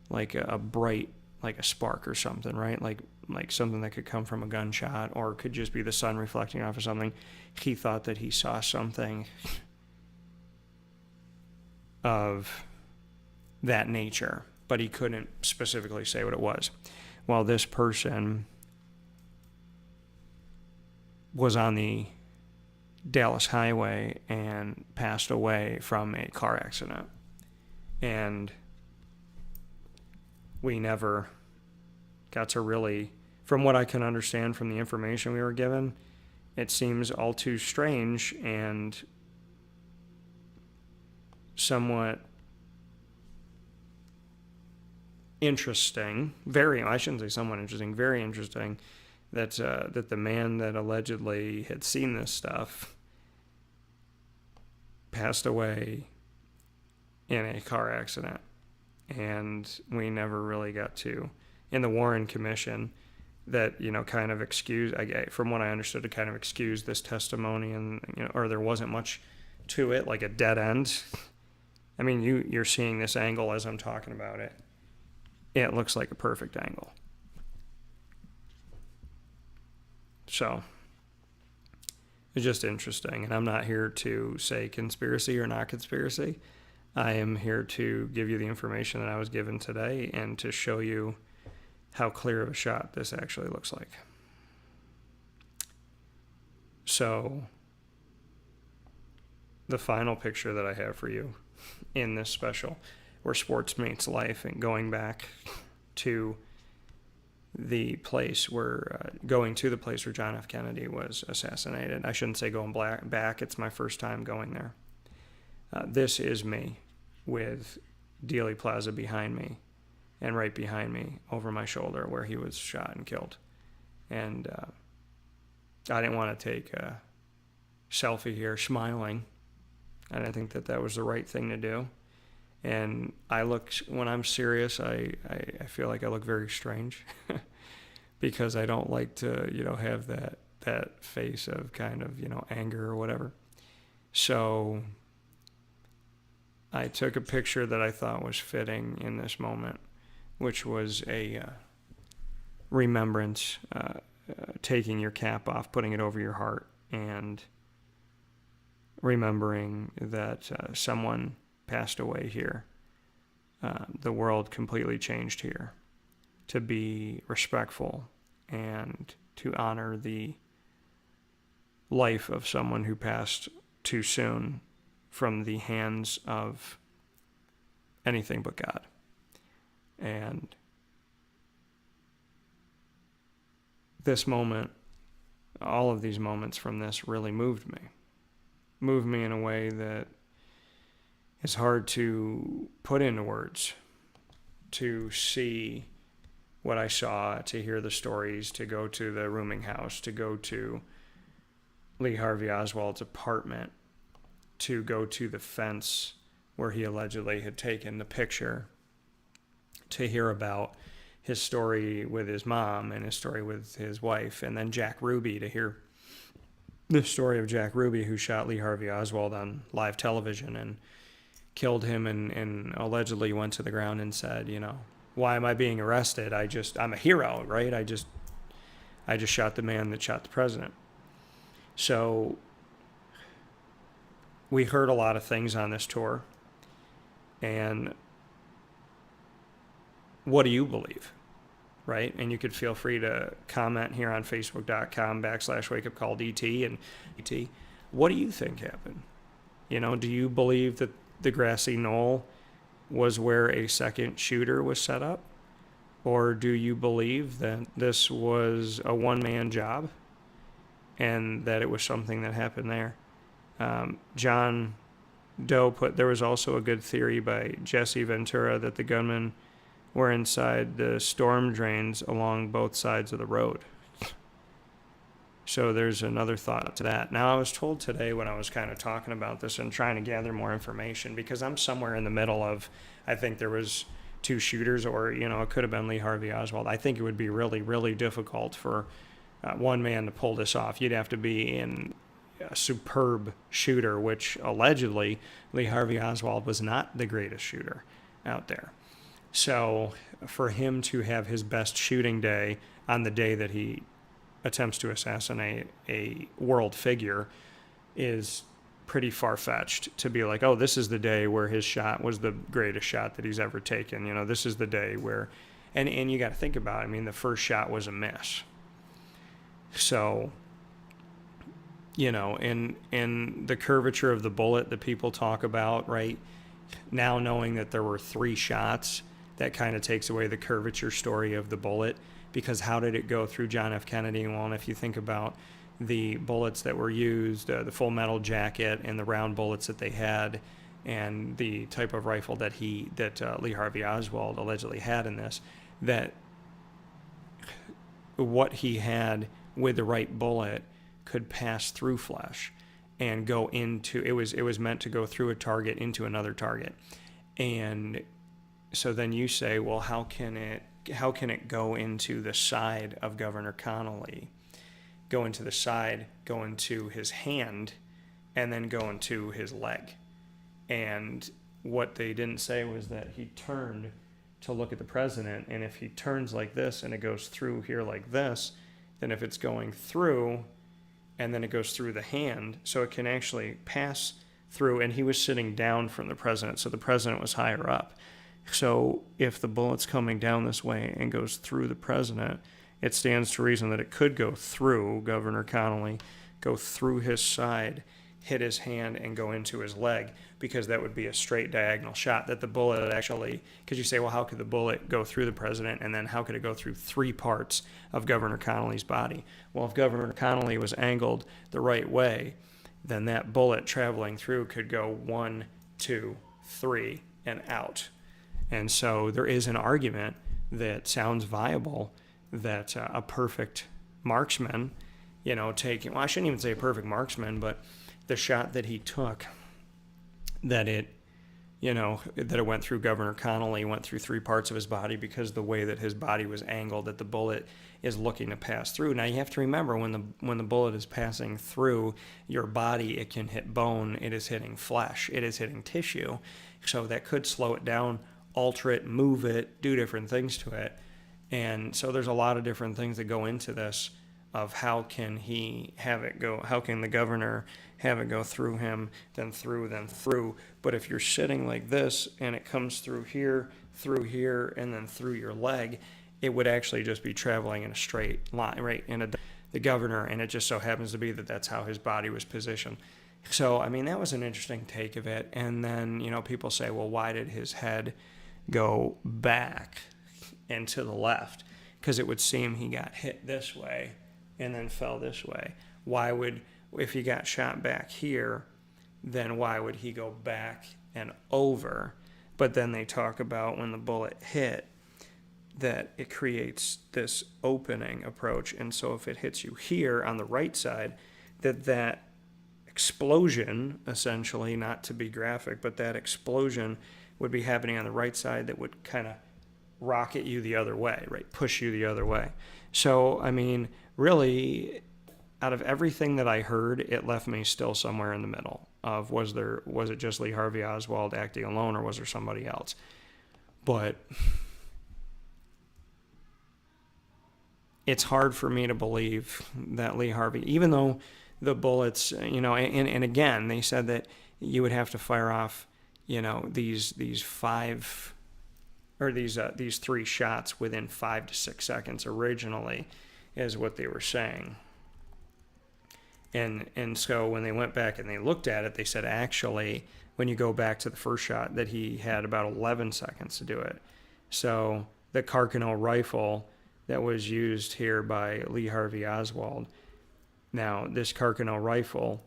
like a bright, like a spark or something, right? Like something that could come from a gunshot or could just be the sun reflecting off of something. He thought that he saw something of that nature, but he couldn't specifically say what it was. Well, this person was on the Dallas highway and passed away from a car accident. And we never got to really, from what I can understand from the information we were given, it seems all too strange and somewhat interesting, I shouldn't say somewhat interesting, very interesting, that the man that allegedly had seen this stuff passed away in a car accident. And we never really got to, in the Warren Commission, that, kind of excused, from what I understood, to kind of excuse this testimony, and, or there wasn't much to it, like a dead end. I mean, you're seeing this angle as I'm talking about it. It looks like a perfect angle. So it's just interesting. And I'm not here to say conspiracy or not conspiracy. I am here to give you the information that I was given today and to show you how clear of a shot this actually looks like. So the final picture that I have for you in this special, where sports meets life, and going back to the place where, going to the place where John F. Kennedy was assassinated. I shouldn't say going back. It's my first time going there. This is me with Dealey Plaza behind me and right behind me over my shoulder where he was shot and killed. And I didn't want to take a selfie here smiling. I didn't think that was the right thing to do. And when I'm serious, I feel like I look very strange because I don't like to, have that face of kind of, anger or whatever. So I took a picture that I thought was fitting in this moment, which was a remembrance, taking your cap off, putting it over your heart, and remembering that someone passed away here. The world completely changed here to be respectful and to honor the life of someone who passed too soon from the hands of anything but God. And this moment, all of these moments from this really moved me in a way that it's hard to put into words, to see what I saw, to hear the stories, to go to the rooming house, to go to Lee Harvey Oswald's apartment, to go to the fence where he allegedly had taken the picture, to hear about his story with his mom and his story with his wife, and then Jack Ruby, to hear the story of Jack Ruby, who shot Lee Harvey Oswald on live television and killed him, and allegedly went to the ground and said, why am I being arrested? I'm a hero, right? I just shot the man that shot the president. So we heard a lot of things on this tour. And what do you believe? Right? And you could feel free to comment here on facebook.com/wakeupcalldt and DT. What do you think happened? Do you believe that the grassy knoll was where a second shooter was set up? Or do you believe that this was a one-man job and that it was something that happened there? John Doe there was also a good theory by Jesse Ventura that the gunmen were inside the storm drains along both sides of the road. So there's another thought to that. Now, I was told today when I was kind of talking about this and trying to gather more information, because I'm somewhere in the middle of, I think there was two shooters, or, it could have been Lee Harvey Oswald. I think it would be really, really difficult for one man to pull this off. You'd have to be in a superb shooter, which allegedly Lee Harvey Oswald was not the greatest shooter out there. So for him to have his best shooting day on the day that he attempts to assassinate a world figure is pretty far-fetched to be like, oh, this is the day where his shot was the greatest shot that he's ever taken. You know, this is the day where, and you got to think about it. I mean, the first shot was a miss. So, you know, in the curvature of the bullet that people talk about, right? Now knowing that there were 3 shots, that kind of takes away the curvature story of the bullet, because how did it go through John F. Kennedy? Well, and if you think about the bullets that were used, the full metal jacket and the round bullets that they had, and the type of rifle that Lee Harvey Oswald allegedly had in this, that what he had with the right bullet could pass through flesh and go into, it was meant to go through a target into another target. And so then you say, well, how can it go into the side of Governor Connolly, go into the side, go into his hand, and then go into his leg? And what they didn't say was that he turned to look at the president, and if he turns like this and it goes through here like this, then if it's going through and then it goes through the hand, so it can actually pass through, and he was sitting down from the president, so the president was higher up. So if the bullet's coming down this way and goes through the president, it stands to reason that it could go through Governor Connolly, go through his side, hit his hand, and go into his leg, because that would be a straight diagonal shot. That the bullet actually, because you say, well, how could the bullet go through the president, and then how could it go through 3 parts of Governor Connolly's body? Well, if Governor Connolly was angled the right way, then that bullet traveling through could go 1, 2, 3, and out. And so there is an argument that sounds viable that a perfect marksman, you know, taking, well, I shouldn't even say a perfect marksman, but the shot that he took, that it, you know, that it went through Governor Connolly, went through 3 parts of his body, because the way that his body was angled, that the bullet is looking to pass through. Now you have to remember, when the bullet is passing through your body, it can hit bone, it is hitting flesh, it is hitting tissue, so that could slow it down, alter it, move it, do different things to it. And so there's a lot of different things that go into this, of how can he have it go, how can the governor have it go through him, then through. But if you're sitting like this and it comes through here, and then through your leg, it would actually just be traveling in a straight line, right, in the governor, and it just so happens to be that that's how his body was positioned. So, I mean, that was an interesting take of it. And then, you know, people say, well, why did his head go back and to the left? Because it would seem he got hit this way and then fell this way. Why would, if he got shot back here, then why would he go back and over? But then they talk about when the bullet hit, that it creates this opening approach. And so if it hits you here on the right side, that explosion, essentially, not to be graphic, but that explosion would be happening on the right side, that would kind of rocket you the other way, right? Push you the other way. So, I mean, really, out of everything that I heard, it left me still somewhere in the middle of, was it just Lee Harvey Oswald acting alone, or was there somebody else? But it's hard for me to believe that Lee Harvey, even though the bullets, you know, and again, they said that you would have to fire off, you know, these 5 or these 3 shots within 5 to 6 seconds originally, is what they were saying. And so when they went back and they looked at it, they said actually, when you go back to the first shot, that he had about 11 seconds to do it. So the Carcano rifle that was used here by Lee Harvey Oswald, now this Carcano rifle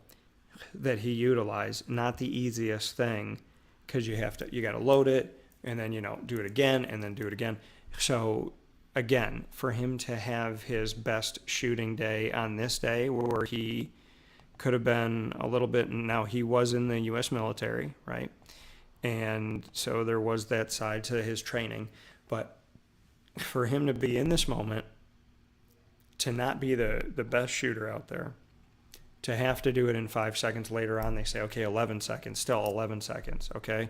that he utilized, not the easiest thing, because you got to load it, and then, you know, do it again, and then do it again. So again, for him to have his best shooting day on this day, where he could have been a little bit, now he was in the U.S. military, right? And so there was that side to his training. But for him to be in this moment, to not be the best shooter out there, to have to do it in 5 seconds later on, they say, okay, 11 seconds, still 11 seconds, okay?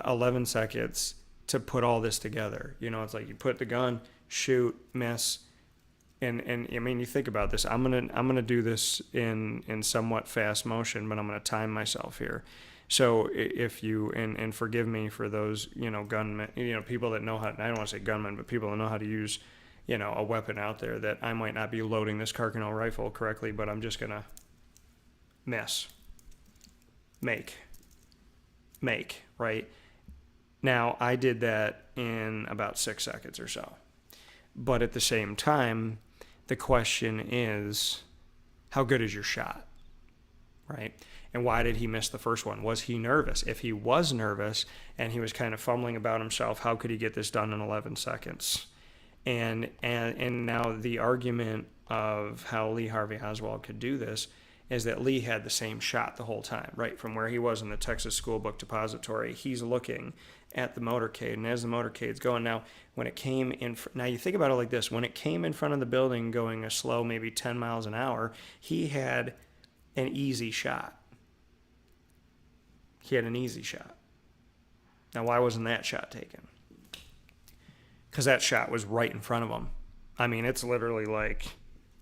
11 seconds to put all this together. You know, it's like you put the gun, shoot, miss, and I mean, you think about this. I'm gonna do this in somewhat fast motion, but I'm gonna time myself here. So if you and forgive me for those, you know, gunmen, you know, people that know how. I don't want to say gunmen, but people that know how to use, you know, a weapon out there, that I might not be loading this Carcanel rifle correctly, but I'm just gonna miss, make, right? Now, I did that in about 6 seconds or so. But at the same time, the question is, how good is your shot, right? And why did he miss the first one? Was he nervous? If he was nervous and he was kind of fumbling about himself, how could he get this done in 11 seconds? And now the argument of how Lee Harvey Oswald could do this is that Lee had the same shot the whole time, right? From where he was in the Texas School Book Depository, he's looking at the motorcade, and as the motorcade's going, now when it came in, now you think about it like this, when it came in front of the building going a slow, maybe 10 miles an hour, he had an easy shot. He had an easy shot. Now, why wasn't that shot taken? Because that shot was right in front of him. I mean, it's literally like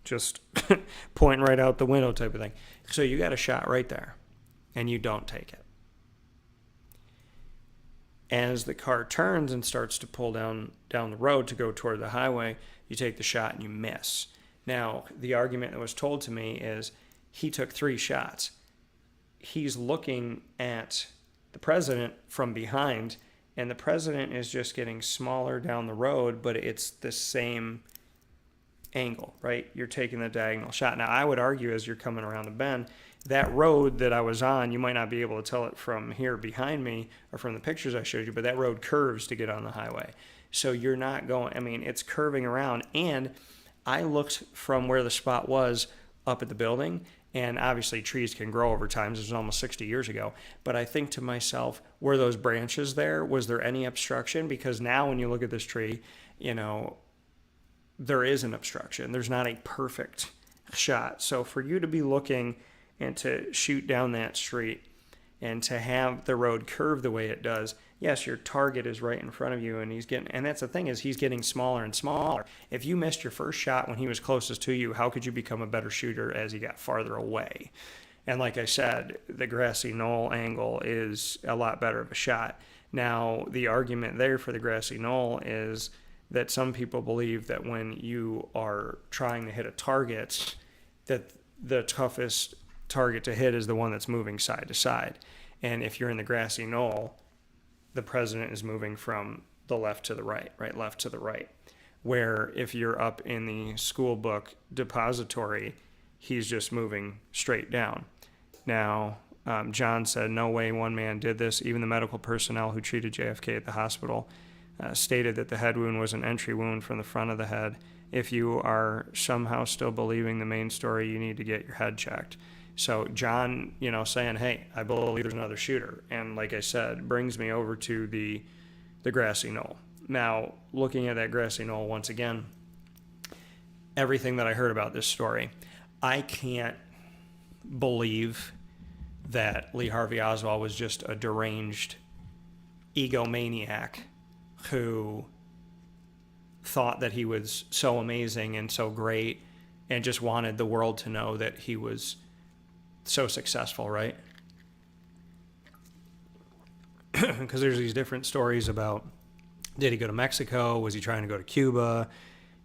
just pointing right out the window type of thing. So you got a shot right there, and you don't take it. As the car turns and starts to pull down the road to go toward the highway, you take the shot and you miss. Now, the argument that was told to me is he took 3 shots. He's looking at the president from behind, and the president is just getting smaller down the road, but it's the same angle, right? You're taking the diagonal shot. Now, I would argue as you're coming around the bend, that road that I was on, you might not be able to tell it from here behind me or from the pictures I showed you, but that road curves to get on the highway. So you're not going, I mean, it's curving around. And I looked from where the spot was up at the building, and obviously trees can grow over time. This was almost 60 years ago. But I think to myself, were those branches there? Was there any obstruction? Because now when you look at this tree, you know, there is an obstruction. There's not a perfect shot. So for you to be looking and to shoot down that street and to have the road curve the way it does, yes, your target is right in front of you, and and that's the thing, is he's getting smaller and smaller. If you missed your first shot when he was closest to you, how could you become a better shooter as he got farther away? And like I said, the grassy knoll angle is a lot better of a shot. Now, the argument there for the grassy knoll is that some people believe that when you are trying to hit a target, that the toughest target to hit is the one that's moving side to side. And if you're in the grassy knoll, the president is moving from the left to the right, left to the right. Where if you're up in the school book depository, he's just moving straight down. Now, John said, no way one man did this. Even the medical personnel who treated JFK at the hospital stated that the head wound was an entry wound from the front of the head. If you are somehow still believing the main story, you need to get your head checked. So John, you know, saying, hey, I believe there's another shooter. And like I said, brings me over to the grassy knoll. Now, looking at that grassy knoll once again, everything that I heard about this story, I can't believe that Lee Harvey Oswald was just a deranged egomaniac who thought that he was so amazing and so great and just wanted the world to know that he was so successful, right? Because there's these different stories about, did he go to Mexico? Was he trying to go to Cuba?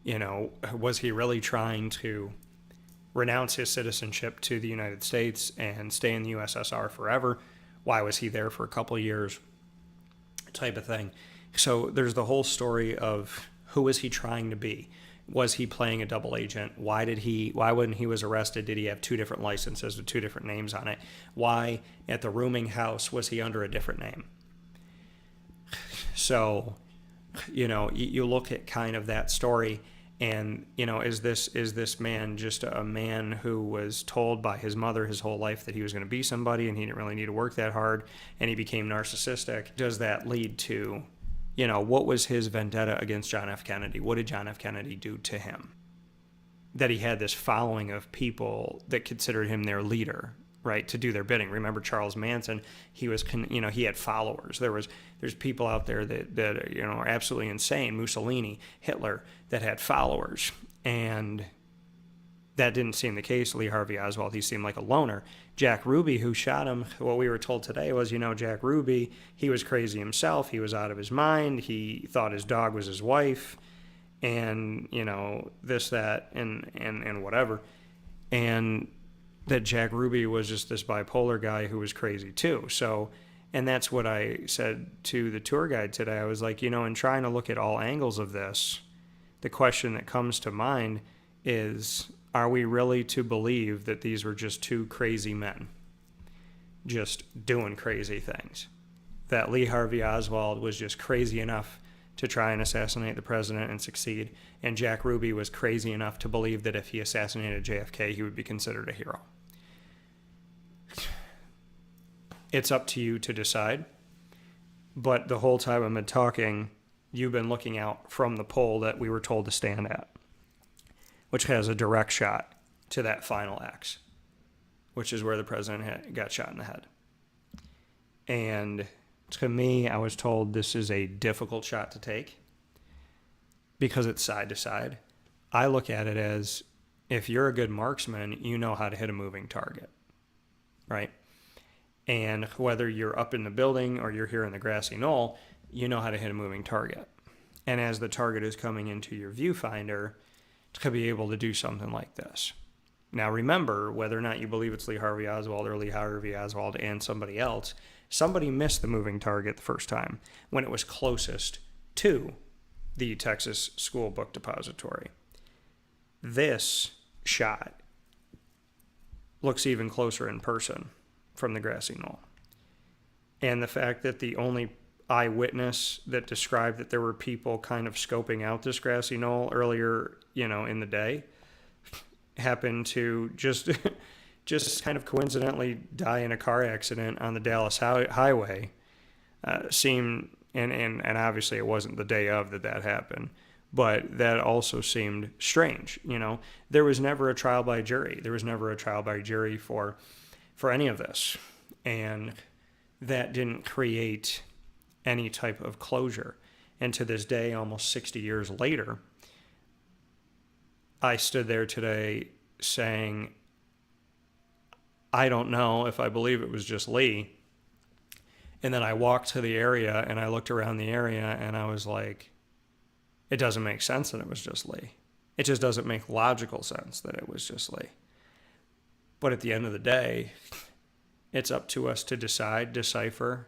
You know, was he really trying to renounce his citizenship to the United States and stay in the USSR forever? Why was he there for a couple of years? Type of thing. So there's the whole story of who was he trying to be? Was he playing a double agent? Why when he was arrested, did he have 2 different licenses with 2 different names on it? Why at the rooming house was he under a different name? So, you know, you look at kind of that story and, you know, is this man just a man who was told by his mother his whole life that he was going to be somebody and he didn't really need to work that hard and he became narcissistic? Does that lead to, you know, what was his vendetta against John F. Kennedy? What did John F. Kennedy do to him? That he had this following of people that considered him their leader. right, to do their bidding. Remember Charles Manson, he was, he had followers. There's people out there that are absolutely insane. Mussolini, Hitler, that had followers. And that didn't seem the case. Lee Harvey Oswald, he seemed like a loner. Jack Ruby, who shot him, what we were told today was, Jack Ruby, he was crazy himself. He was out of his mind. He thought his dog was his wife, and, this, that, and whatever. And that Jack Ruby was just this bipolar guy who was crazy too. So, and that's what I said to the tour guide today. I was like, in trying to look at all angles of this, the question that comes to mind is, are we really to believe that these were just two crazy men just doing crazy things? That Lee Harvey Oswald was just crazy enough to try and assassinate the president and succeed, and Jack Ruby was crazy enough to believe that if he assassinated JFK, he would be considered a hero. It's up to you to decide, but the whole time I've been talking, you've been looking out from the pole that we were told to stand at, which has a direct shot to that final X, which is where the president got shot in the head. And to me, I was told this is a difficult shot to take because it's side to side. I look at it as, if you're a good marksman, you know how to hit a moving target, right? And whether you're up in the building or you're here in the grassy knoll, you know how to hit a moving target. And as the target is coming into your viewfinder, to be able to do something like this. Now remember, whether or not you believe it's Lee Harvey Oswald or Lee Harvey Oswald and somebody else, somebody missed the moving target the first time when it was closest to the Texas School Book Depository. This shot looks even closer in person from the grassy knoll. And the fact that the only eyewitness that described that there were people kind of scoping out this grassy knoll earlier, in the day, happened to just kind of coincidentally die in a car accident on the Dallas highway, seemed, and obviously it wasn't the day of that happened, but that also seemed strange. There was never a trial by jury. There was never a trial by jury for any of this, and that didn't create any type of closure. And to this day, almost 60 years later, I stood there today saying, I don't know if I believe it was just Lee. And then I walked to the area and I looked around the area and I was like, it doesn't make sense that it was just Lee. It just doesn't make logical sense that it was just Lee. But at the end of the day, it's up to us to decide, decipher,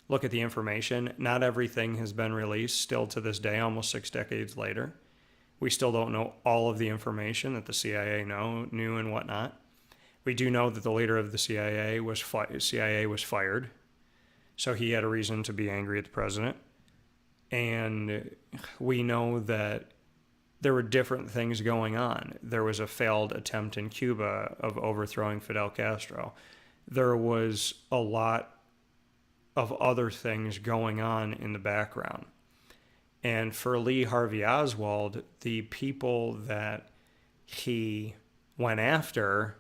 look at the information. Not everything has been released still to this day, almost 6 decades later. We still don't know all of the information that the CIA knew and whatnot. We do know that the leader of the CIA was fired, so he had a reason to be angry at the president. And we know that there were different things going on. There was a failed attempt in Cuba of overthrowing Fidel Castro. There was a lot of other things going on in the background. And for Lee Harvey Oswald, the people that he went after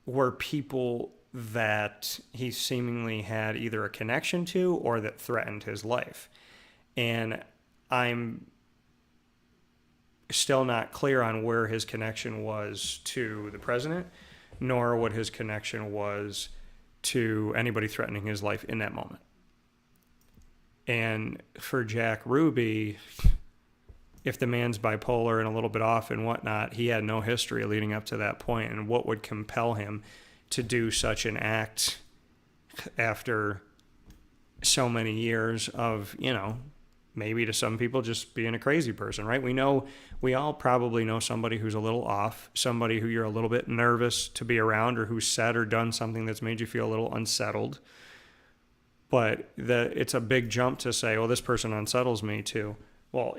were people that he seemingly had either a connection to or that threatened his life. And I'm still not clear on where his connection was to the president, nor what his connection was to anybody threatening his life in that moment. And for Jack Ruby, if the man's bipolar and a little bit off and whatnot, he had no history leading up to that point. And what would compel him to do such an act after so many years of, maybe to some people just being a crazy person, right? We all probably know somebody who's a little off, somebody who you're a little bit nervous to be around, or who's said or done something that's made you feel a little unsettled. But it's a big jump to say, well, this person unsettles me too. Well,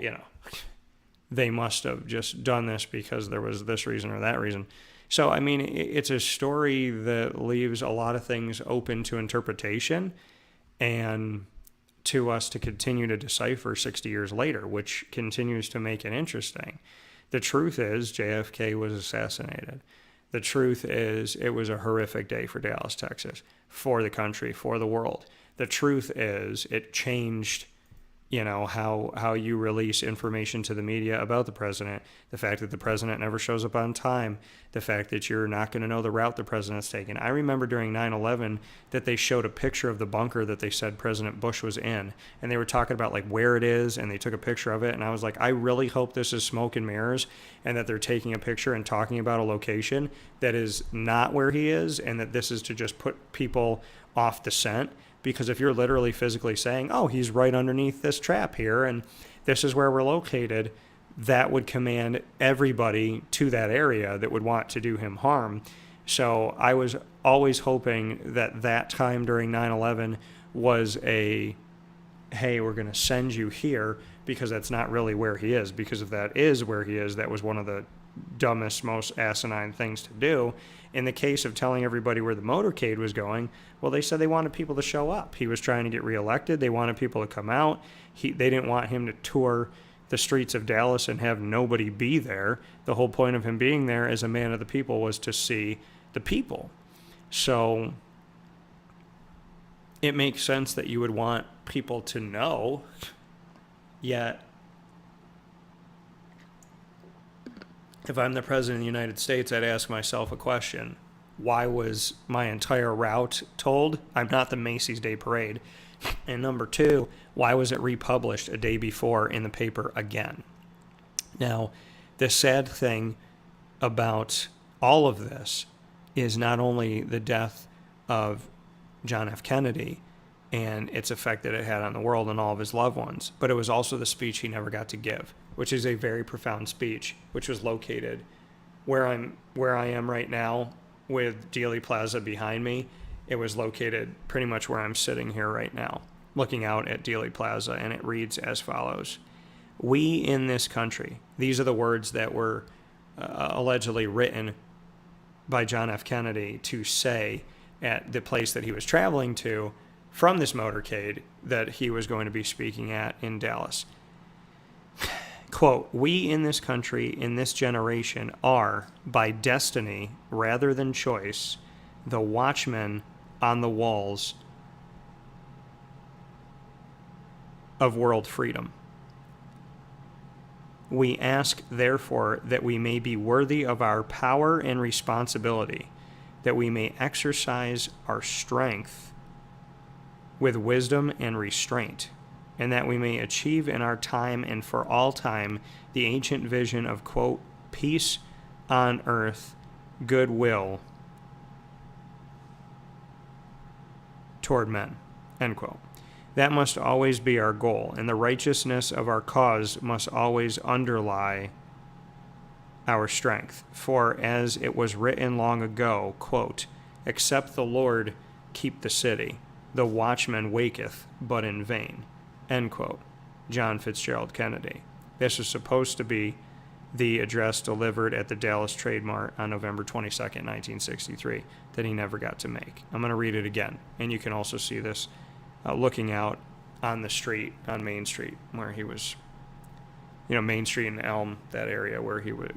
they must have just done this because there was this reason or that reason. So, I mean, it's a story that leaves a lot of things open to interpretation and to us to continue to decipher 60 years later, which continues to make it interesting. The truth is JFK was assassinated. The truth is, it was a horrific day for Dallas, Texas, for the country, for the world. The truth is, it changed, how you release information to the media about the president, the fact that the president never shows up on time, the fact that you're not going to know the route the president's taken. I remember during 9/11 that they showed a picture of the bunker that they said President Bush was in, and they were talking about like where it is, and they took a picture of it, and I was like, I really hope this is smoke and mirrors, and that they're taking a picture and talking about a location that is not where he is, and that this is to just put people off the scent. Because if you're literally physically saying, oh, he's right underneath this trap here, and this is where we're located, that would command everybody to that area that would want to do him harm. So I was always hoping that time during 9/11 was hey, we're going to send you here, because that's not really where he is. Because if that is where he is, that was one of the dumbest, most asinine things to do. In the case of telling everybody where the motorcade was going, well, they said they wanted people to show up. He was trying to get reelected. They wanted people to come out. They didn't want him to tour the streets of Dallas and have nobody be there. The whole point of him being there as a man of the people was to see the people. So it makes sense that you would want people to know, yet if I'm the president of the United States, I'd ask myself a question. Why was my entire route told? I'm not the Macy's Day Parade. And number two, why was it republished a day before in the paper again? Now, the sad thing about all of this is not only the death of John F. Kennedy and its effect that it had on the world and all of his loved ones, but it was also the speech he never got to give, which is a very profound speech, which was located where I am right now with Dealey Plaza behind me. It was located pretty much where I'm sitting here right now, looking out at Dealey Plaza, and it reads as follows. We in this country, these are the words that were allegedly written by John F. Kennedy to say at the place that he was traveling to from this motorcade that he was going to be speaking at in Dallas. Quote, we in this country, in this generation, are, by destiny rather than choice, the watchmen on the walls of world freedom. We ask, therefore, that we may be worthy of our power and responsibility, that we may exercise our strength with wisdom and restraint, and that we may achieve in our time and for all time the ancient vision of, quote, peace on earth, goodwill toward men, end quote. That must always be our goal, and the righteousness of our cause must always underlie our strength. For as it was written long ago, quote, except the Lord keep the city, the watchman waketh, but in vain, end quote. John Fitzgerald Kennedy. This was supposed to be the address delivered at the Dallas Trade Mart on November 22nd, 1963, that he never got to make. I'm going to read it again, and you can also see this looking out on the street, on Main Street, where he was, Main Street and Elm, that area where he was,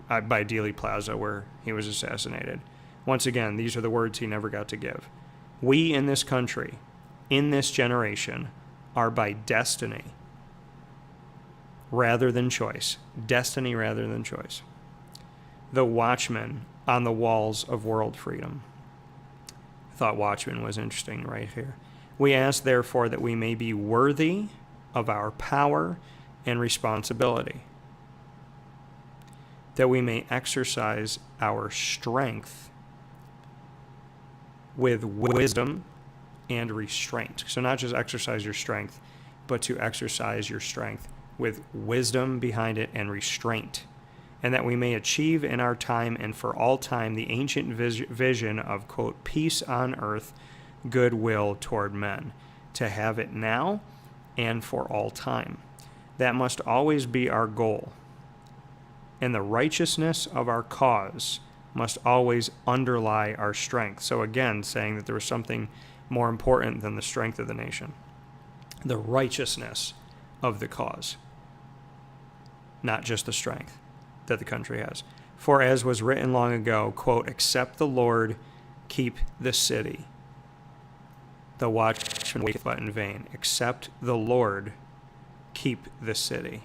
by Dealey Plaza, where he was assassinated. Once again, these are the words he never got to give. We in this country, in this generation, are by destiny rather than choice. Destiny rather than choice. The watchmen on the walls of world freedom. I thought watchman was interesting right here. We ask, therefore, that we may be worthy of our power and responsibility, that we may exercise our strength with wisdom and restraint. So not just exercise your strength, but to exercise your strength with wisdom behind it and restraint, and that we may achieve in our time and for all time the ancient vision of, quote, peace on earth, goodwill toward men, to have it now and for all time. That must always be our goal, and the righteousness of our cause must always underlie our strength. So again, saying that there was something more important than the strength of the nation. The righteousness of the cause, not just the strength that the country has. For as was written long ago, quote, except the Lord keep the city, the watchman waketh but in vain. Except the Lord keep the city,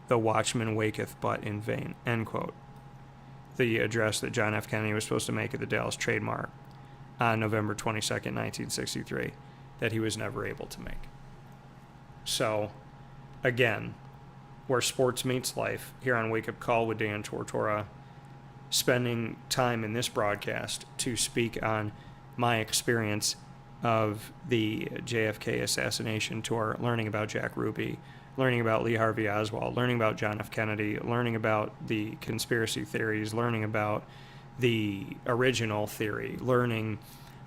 the watchman waketh but in vain, end quote. The address that John F. Kennedy was supposed to make at the Dallas Trademark on November 22nd, 1963, that he was never able to make. So, again, where sports meets life, here on Wake Up Call with Dan Tortora, spending time in this broadcast to speak on my experience of the JFK assassination tour, learning about Jack Ruby, learning about Lee Harvey Oswald, learning about John F. Kennedy, learning about the conspiracy theories, learning about the original theory, learning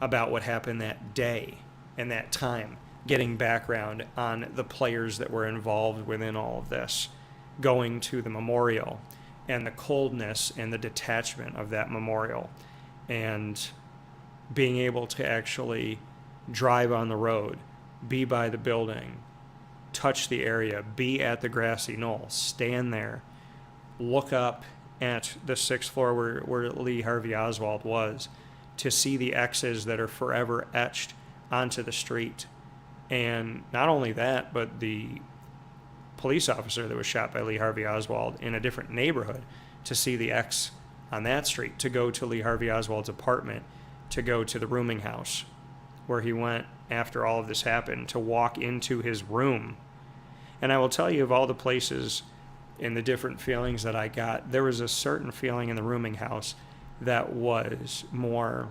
about what happened that day and that time, getting background on the players that were involved within all of this, going to the memorial and the coldness and the detachment of that memorial, and being able to actually drive on the road, be by the building, touch the area, be at the grassy knoll, stand there, look up at the sixth floor where Lee Harvey Oswald was, to see the X's that are forever etched onto the street. And not only that, but the police officer that was shot by Lee Harvey Oswald in a different neighborhood, to see the X on that street, to go to Lee Harvey Oswald's apartment, to go to the rooming house where he went after all of this happened, to walk into his room. And I will tell you, of all the places and the different feelings that I got, there was a certain feeling in the rooming house that was more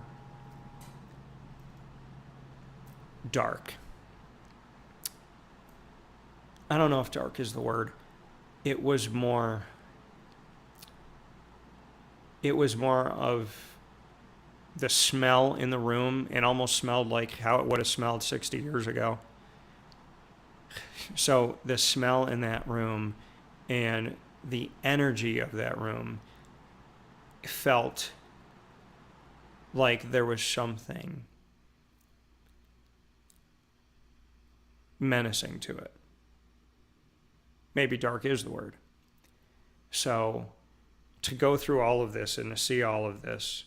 dark. I don't know if dark is the word. It was more of the smell in the room. It almost smelled like how it would have smelled 60 years ago. So the smell in that room and the energy of that room felt like there was something menacing to it. Maybe dark is the word. So to go through all of this and to see all of this,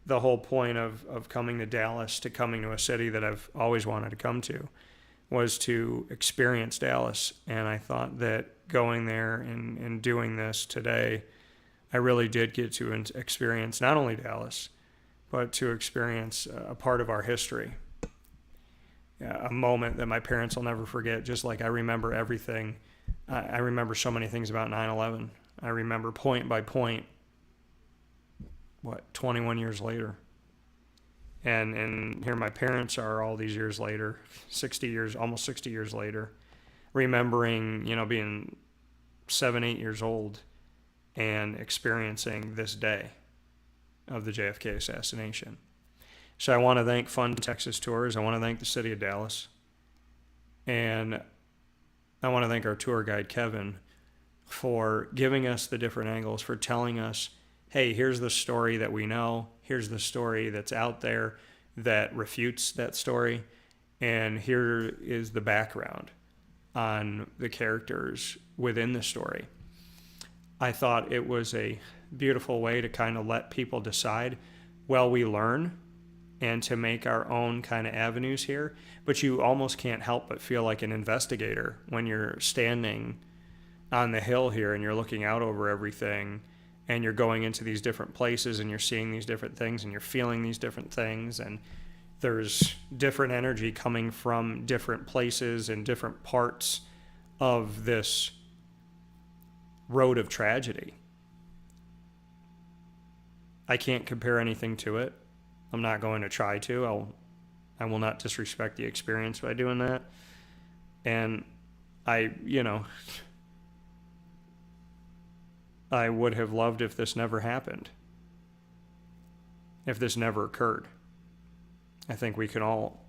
the whole point of coming to Dallas, to coming to a city that I've always wanted to come to, was to experience Dallas. And I thought that going there and doing this today, I really did get to experience not only Dallas, but to experience a part of our history. A moment that my parents will never forget, just like I remember everything. I remember so many things about 9/11. I remember point by point, 21 years later. And here my parents are all these years later, almost 60 years later, remembering, being 7, 8 years old and experiencing this day of the JFK assassination. So I want to thank Fun Texas Tours. I want to thank the city of Dallas. And I want to thank our tour guide, Kevin, for giving us the different angles, for telling us, hey, here's the story that we know. Here's the story that's out there that refutes that story. And here is the background on the characters within the story. I thought it was a beautiful way to kind of let people decide while we learn, and to make our own kind of avenues here. But you almost can't help but feel like an investigator when you're standing on the hill here and you're looking out over everything, and you're going into these different places and you're seeing these different things and you're feeling these different things, and there's different energy coming from different places and different parts of this road of tragedy. I can't compare anything to it. I'm not going to try to. I will not disrespect the experience by doing that. And I would have loved if this never happened, if this never occurred. I think we can all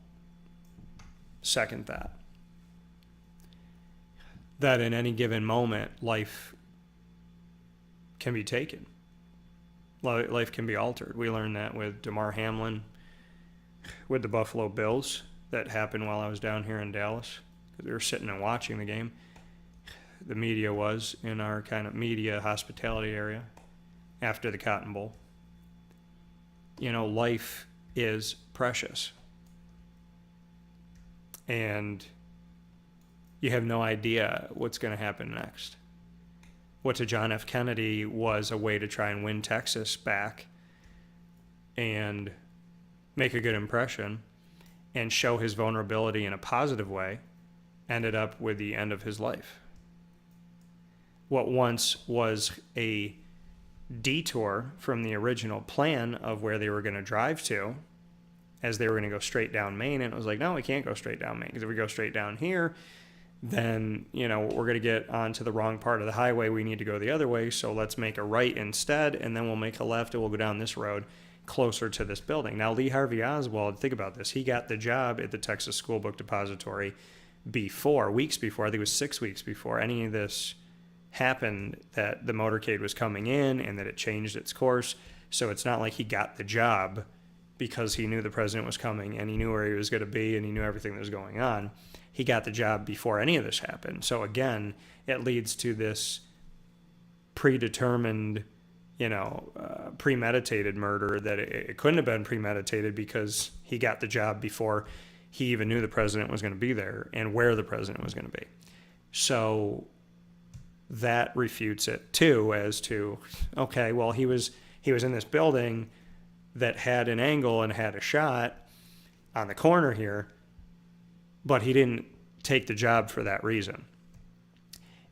second that. That in any given moment, life can be taken. Life can be altered. We learned that with Damar Hamlin, with the Buffalo Bills. That happened while I was down here in Dallas. We were sitting and watching the game. the media was in our kind of media hospitality area after the Cotton Bowl. Life is precious. And you have no idea what's going to happen next. What to John F. Kennedy was a way to try and win Texas back and make a good impression and show his vulnerability in a positive way, ended up with the end of his life. What once was a detour from the original plan of where they were going to drive to, as they were going to go straight down Main, and it was like, no, we can't go straight down Main, because if we go straight down here, then, we're going to get onto the wrong part of the highway. We need to go the other way, so let's make a right instead, and then we'll make a left, and we'll go down this road closer to this building. Now, Lee Harvey Oswald, think about this. He got the job at the Texas School Book Depository weeks before, I think it was 6 weeks before any of this happened, that the motorcade was coming in and that it changed its course. So it's not like he got the job because he knew the president was coming and he knew where he was going to be and he knew everything that was going on. He got the job before any of this happened. So again, it leads to this predetermined, premeditated murder, that it couldn't have been premeditated because he got the job before he even knew the president was going to be there and where the president was going to be. So that refutes it too, as to, okay, well, he was in this building that had an angle and had a shot on the corner here, but he didn't take the job for that reason.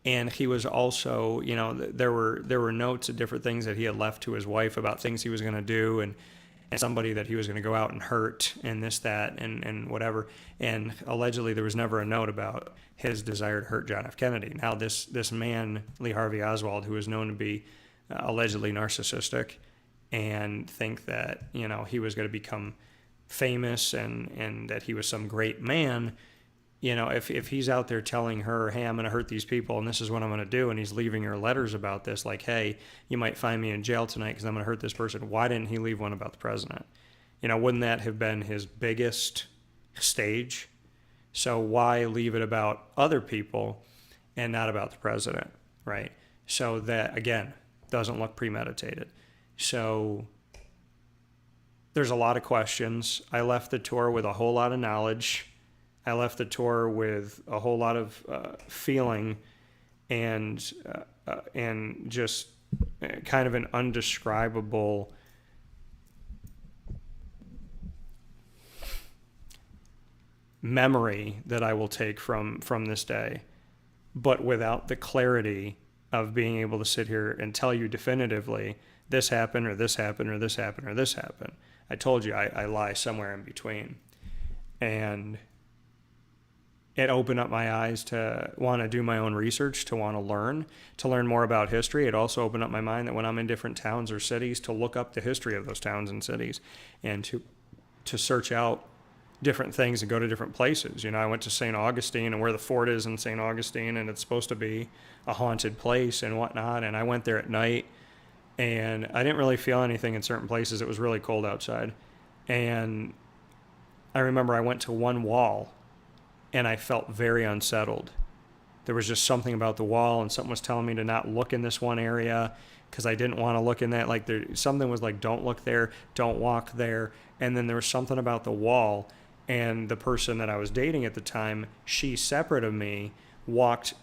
And he was also, there were notes of different things that he had left to his wife about things he was going to do, and somebody that he was going to go out and hurt, and this, that, and whatever. And allegedly there was never a note about his desire to hurt John F. Kennedy. Now this man, Lee Harvey Oswald, who is known to be allegedly narcissistic and think that, he was going to become famous and that he was some great man, if he's out there telling her, hey, I'm going to hurt these people and this is what I'm going to do, and he's leaving her letters about this, like, hey, you might find me in jail tonight because I'm going to hurt this person, why didn't he leave one about the president? Wouldn't that have been his biggest stage? So why leave it about other people and not about the president, right? So that, again, doesn't look premeditated. So there's a lot of questions. I left the tour with a whole lot of knowledge. I left the tour with a whole lot of feeling and just kind of an undescribable memory that I will take from this day, but without the clarity of being able to sit here and tell you definitively this happened or this happened or this happened or this happened. I told you I lie somewhere in between. And it opened up my eyes to want to do my own research, to want to learn more about history. It also opened up my mind that when I'm in different towns or cities, to look up the history of those towns and cities and to search out different things and go to different places. I went to St. Augustine and where the fort is in St. Augustine, and it's supposed to be a haunted place and whatnot. And I went there at night and I didn't really feel anything in certain places. It was really cold outside. And I remember I went to one wall and I felt very unsettled. There was just something about the wall, and something was telling me to not look in this one area because I didn't want to look in that. Like something was like, don't look there, don't walk there. And then there was something about the wall, and the person that I was dating at the time, she separate of me, walked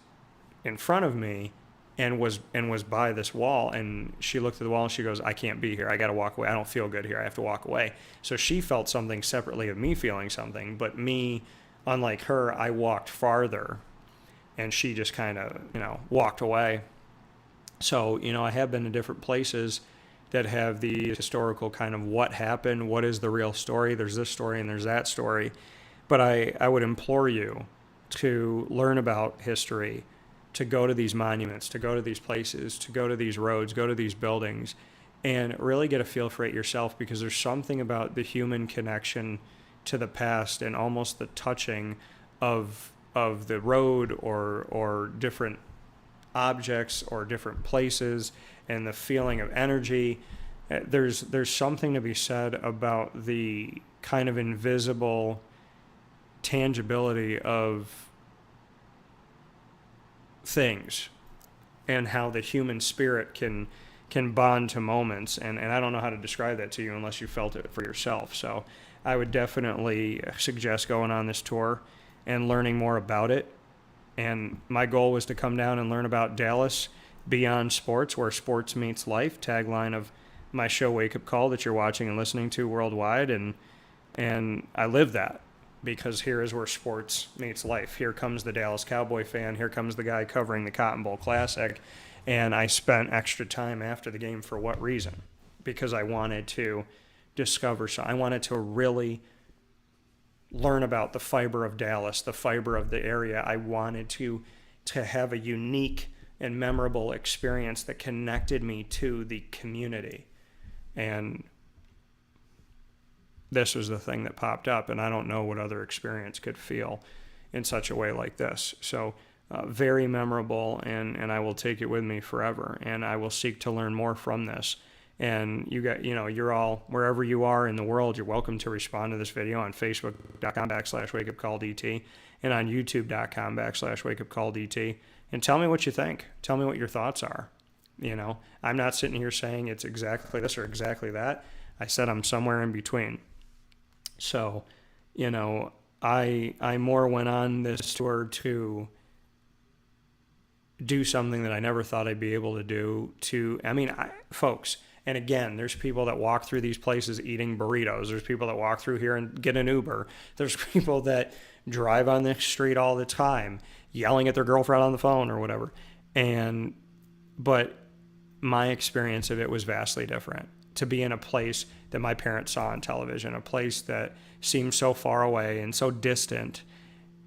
in front of me and was by this wall, and she looked at the wall and she goes, I can't be here. I got to walk away. I don't feel good here. I have to walk away. So she felt something separately of me feeling something, but me, unlike her, I walked farther and she just kind of, walked away. So, I have been to different places that have the historical kind of what happened, what is the real story. There's this story and there's that story. But I would implore you to learn about history, to go to these monuments, to go to these places, to go to these roads, go to these buildings, and really get a feel for it yourself, because there's something about the human connection to the past and almost the touching of the road or different objects or different places and the feeling of energy. There's something to be said about the kind of invisible tangibility of things and how the human spirit can bond to moments. And I don't know how to describe that to you unless you felt it for yourself. So I would definitely suggest going on this tour and learning more about it. And my goal was to come down and learn about Dallas beyond sports, where sports meets life, tagline of my show Wake Up Call that you're watching and listening to worldwide. And I live that, because here is where sports meets life. Here comes the Dallas Cowboy fan. Here comes the guy covering the Cotton Bowl Classic. And I spent extra time after the game for what reason? Because I wanted to discover. So I wanted to really learn about the fiber of Dallas, the fiber of the area. I wanted to have a unique and memorable experience that connected me to the community. And this was the thing that popped up, and I don't know what other experience could feel in such a way like this. So very memorable, and I will take it with me forever, and I will seek to learn more from this. And you're all, wherever you are in the world, you're welcome to respond to this video on facebook.com/wakeupcalldt and on youtube.com/wakeupcalldt, and tell me what you think. Tell me what your thoughts are. I'm not sitting here saying it's exactly this or exactly that. I said I'm somewhere in between. So, I more went on this tour to do something that I never thought I'd be able to do. Folks, and again, there's people that walk through these places eating burritos. There's people that walk through here and get an Uber. There's people that drive on this street all the time, yelling at their girlfriend on the phone or whatever. But my experience of it was vastly different. To be in a place that my parents saw on television, a place that seemed so far away and so distant,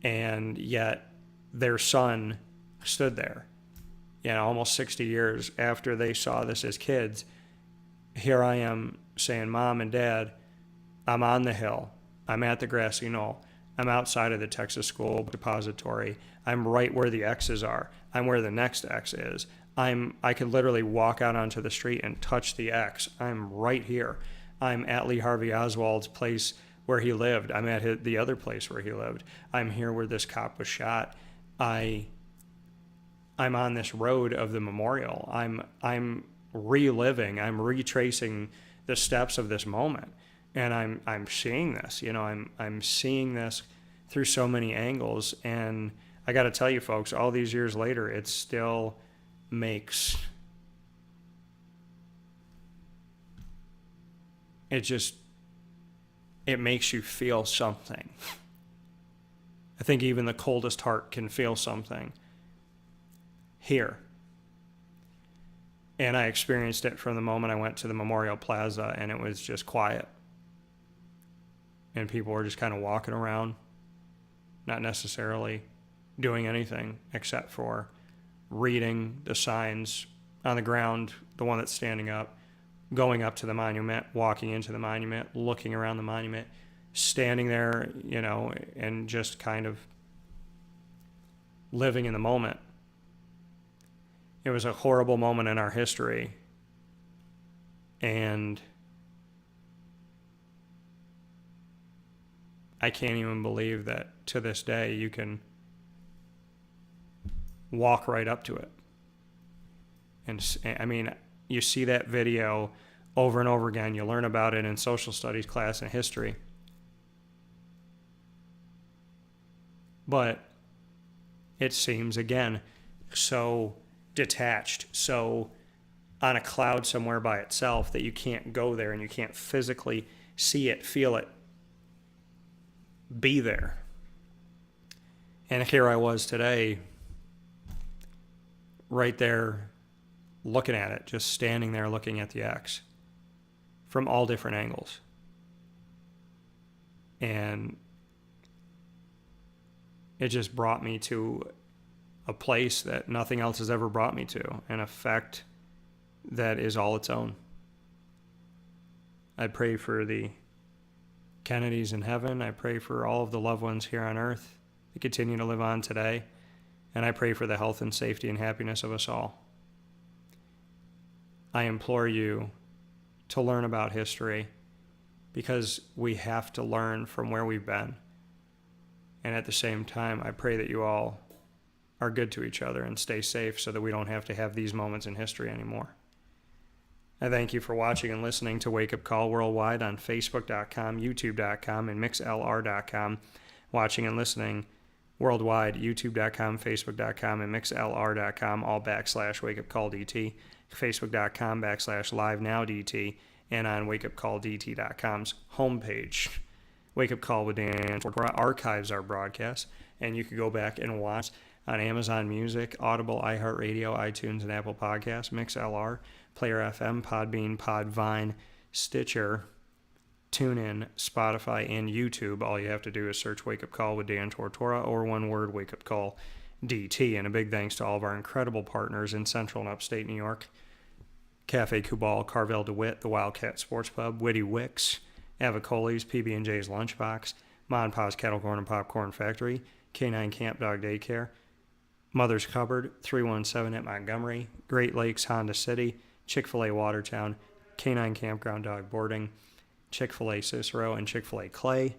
and yet their son stood there, almost 60 years after they saw this as kids. Here I am saying, Mom and Dad, I'm on the hill. I'm at the grassy knoll. I'm outside of the Texas School Depository. I'm right where the X's are. I'm where the next X is. I could literally walk out onto the street and touch the X. I'm right here. I'm at Lee Harvey Oswald's place where he lived. I'm at the other place where he lived. I'm here where this cop was shot. I'm on this road of the memorial. I'm reliving. I'm retracing the steps of this moment, and I'm seeing this. I'm seeing this through so many angles. And I got to tell you, folks, all these years later, it still makes it makes you feel something. I think even the coldest heart can feel something here. And I experienced it from the moment I went to the Memorial Plaza, and it was just quiet. And people were just kind of walking around, not necessarily doing anything except for reading the signs on the ground, the one that's standing up, going up to the monument, walking into the monument, looking around the monument, standing there, and just kind of living in the moment. It was a horrible moment in our history, and I can't even believe that to this day you can walk right up to it. And you see that video over and over again. You learn about it in social studies class and history. But it seems, again, so detached, so on a cloud somewhere by itself that you can't go there and you can't physically see it, feel it, be there. And here I was today, right there, looking at it, just standing there looking at the X from all different angles. And it just brought me to a place that nothing else has ever brought me to, an effect that is all its own. I pray for the Kennedys in heaven. I pray for all of the loved ones here on earth that continue to live on today. And I pray for the health and safety and happiness of us all. I implore you to learn about history, because we have to learn from where we've been. And at the same time, I pray that you all are good to each other and stay safe so that we don't have to have these moments in history anymore. I thank you for watching and listening to Wake Up Call Worldwide on Facebook.com, YouTube.com, and MixLR.com. Watching and listening worldwide, YouTube.com, Facebook.com, and MixLR.com, all /WakeUpCallDT, Facebook.com /LiveNowDT, and on WakeUpCallDT.com's homepage. Wake Up Call with Dan Tortora archives our broadcast, and you can go back and watch on Amazon Music, Audible, iHeartRadio, iTunes, and Apple Podcasts, MixLR, Player FM, Podbean, Podvine, Stitcher, TuneIn, Spotify, and YouTube. All you have to do is search Wake Up Call with Dan Tortora, or one word, Wake Up Call DT. And a big thanks to all of our incredible partners in Central and Upstate New York: Cafe Kubal, Carvel DeWitt, the Wildcat Sports Pub, Witty Wicks, Avicoli's, PB&J's Lunchbox, Ma and Pa's Kettle Corn and Popcorn Factory, K9 Camp Dog Daycare, Mother's Cupboard, 317 at Montgomery, Great Lakes Honda City, Chick-fil-A Watertown, K9 Campground Dog Boarding, Chick-fil-A Cicero, and Chick-fil-A Clay,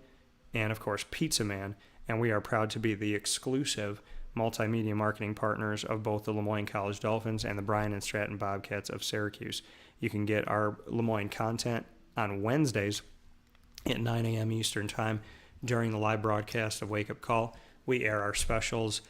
and of course Pizza Man. And we are proud to be the exclusive multimedia marketing partners of both the Lemoyne College Dolphins and the Bryan and Stratton Bobcats of Syracuse. You can get our Lemoyne content on Wednesdays at 9 a.m. Eastern Time during the live broadcast of Wake Up Call. We air our specials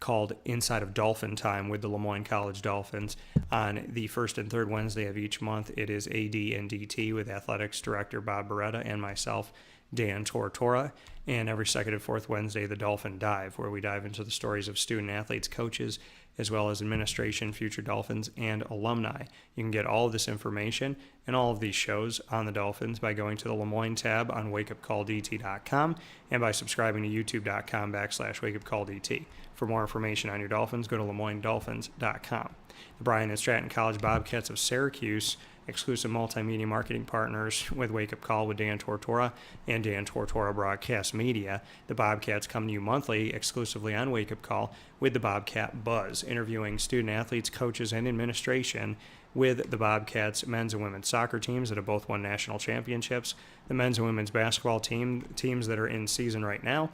called Inside of Dolphin Time with the Lemoyne College Dolphins on the first and third Wednesday of each month. It is AD and DT with Athletics Director Bob Beretta and myself, Dan Tortora. And every second and fourth Wednesday, the Dolphin Dive, where we dive into the stories of student athletes, coaches, as well as administration, future Dolphins, and alumni. You can get all of this information and all of these shows on the Dolphins by going to the Lemoyne tab on wakeupcalldt.com and by subscribing to youtube.com /wakeupcalldt. For more information on your Dolphins, go to lemoynedolphins.com. The Bryan and Stratton College Bobcats of Syracuse, exclusive multimedia marketing partners with Wake Up Call with Dan Tortora and Dan Tortora Broadcast Media. The Bobcats come to you monthly exclusively on Wake Up Call with the Bobcat Buzz, interviewing student athletes, coaches, and administration with the Bobcats men's and women's soccer teams that have both won national championships, the men's and women's basketball teams that are in season right now,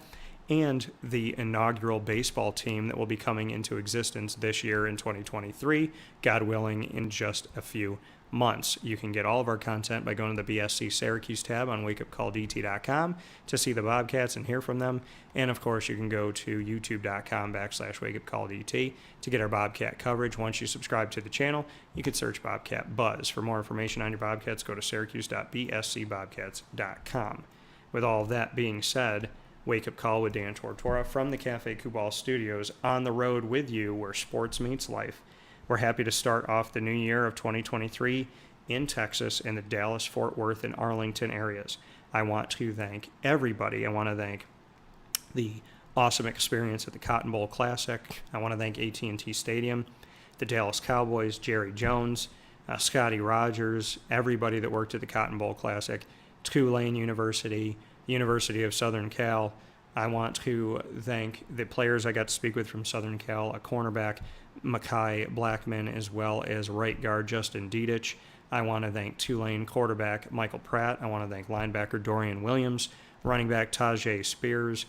and the inaugural baseball team that will be coming into existence this year in 2023, God willing, in just a few months. You can get all of our content by going to the BSC Syracuse tab on wakeupcalldt.com to see the Bobcats and hear from them. And of course, you can go to youtube.com /wakeupcalldt to get our Bobcat coverage. Once you subscribe to the channel, you can search Bobcat Buzz. For more information on your Bobcats, go to syracuse.bscbobcats.com. With all of that being said, Wake Up Call with Dan Tortora from the Cafe Kubal Studios, on the road with you where sports meets life. We're happy to start off the new year of 2023 in Texas, in the Dallas, Fort Worth, and Arlington areas. I want to thank everybody. I want to thank the awesome experience at the Cotton Bowl Classic. I want to thank AT&T Stadium, the Dallas Cowboys, Jerry Jones, Scotty Rogers, everybody that worked at the Cotton Bowl Classic, Tulane University, University of Southern Cal. I want to thank the players I got to speak with from Southern Cal, a cornerback, Mekhi Blackman, as well as right guard Justin Dedich. I want to thank Tulane quarterback Michael Pratt. I want to thank linebacker Dorian Williams, running back Tajay Spears.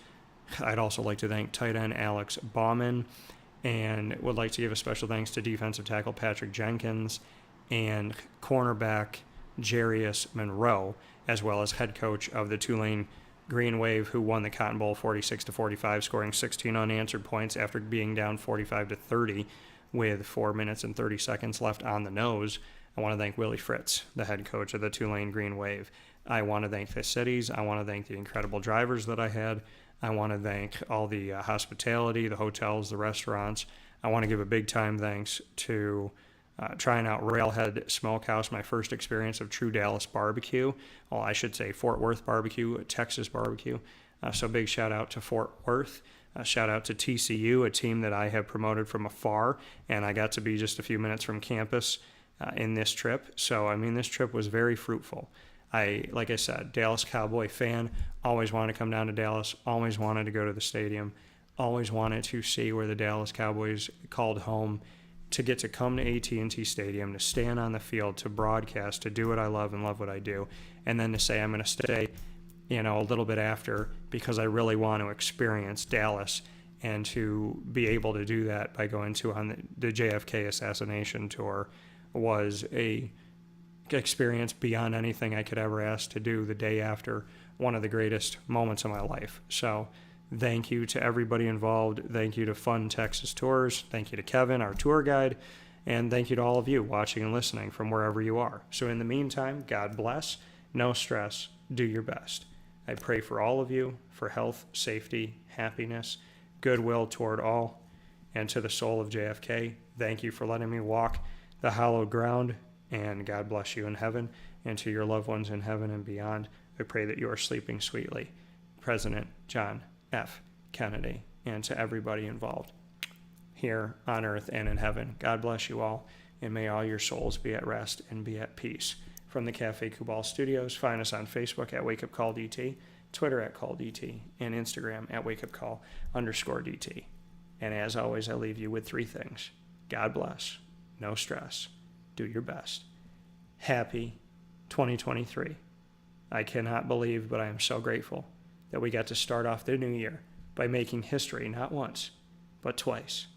I'd also like to thank tight end Alex Bauman, and would like to give a special thanks to defensive tackle Patrick Jenkins and cornerback Jarius Monroe, as well as head coach of the Tulane Green Wave, who won the Cotton Bowl 46-45, scoring 16 unanswered points after being down 45-30 with 4 minutes and 30 seconds left on the nose. I want to thank Willie Fritz, the head coach of the Tulane Green Wave. I want to thank the cities. I want to thank the incredible drivers that I had. I want to thank all the hospitality, the hotels, the restaurants. I want to give a big time thanks to trying out Railhead Smokehouse, my first experience of true Dallas barbecue. Well, I should say Fort Worth barbecue, Texas barbecue. So big shout out to Fort Worth. Shout out to TCU, a team that I have promoted from afar, and I got to be just a few minutes from campus in this trip. So, I mean, this trip was very fruitful. Like I said, Dallas Cowboy fan, always wanted to come down to Dallas, always wanted to go to the stadium, always wanted to see where the Dallas Cowboys called home, to get to come to AT&T Stadium, to stand on the field, to broadcast, to do what I love and love what I do, and then to say I'm going to stay, a little bit after because I really want to experience Dallas And to be able to do that by going to on the JFK Assassination tour was a experience beyond anything I could ever ask to do the day after one of the greatest moments of my life. So thank you to everybody involved. Thank you to Fun Texas Tours. Thank you to Kevin, our tour guide. And thank you to all of you watching and listening from wherever you are. So in the meantime, God bless. No stress. Do your best. I pray for all of you for health, safety, happiness, goodwill toward all. And to the soul of JFK, thank you for letting me walk the hallowed ground. And God bless you in heaven. And to your loved ones in heaven and beyond, I pray that you are sleeping sweetly. President John F. Kennedy. And to everybody involved here on earth and in heaven. God bless you all, and may all your souls be at rest and be at peace. From the Cafe Kubal Studios, find us on Facebook at Wake Up Call DT, Twitter at Call DT, and Instagram at wakeupcall_DT. And as always, I leave you with 3 things. God bless, no stress, do your best. Happy 2023. I cannot believe, but I am so grateful that we got to start off the new year by making history not once, but twice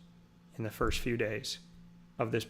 in the first few days of this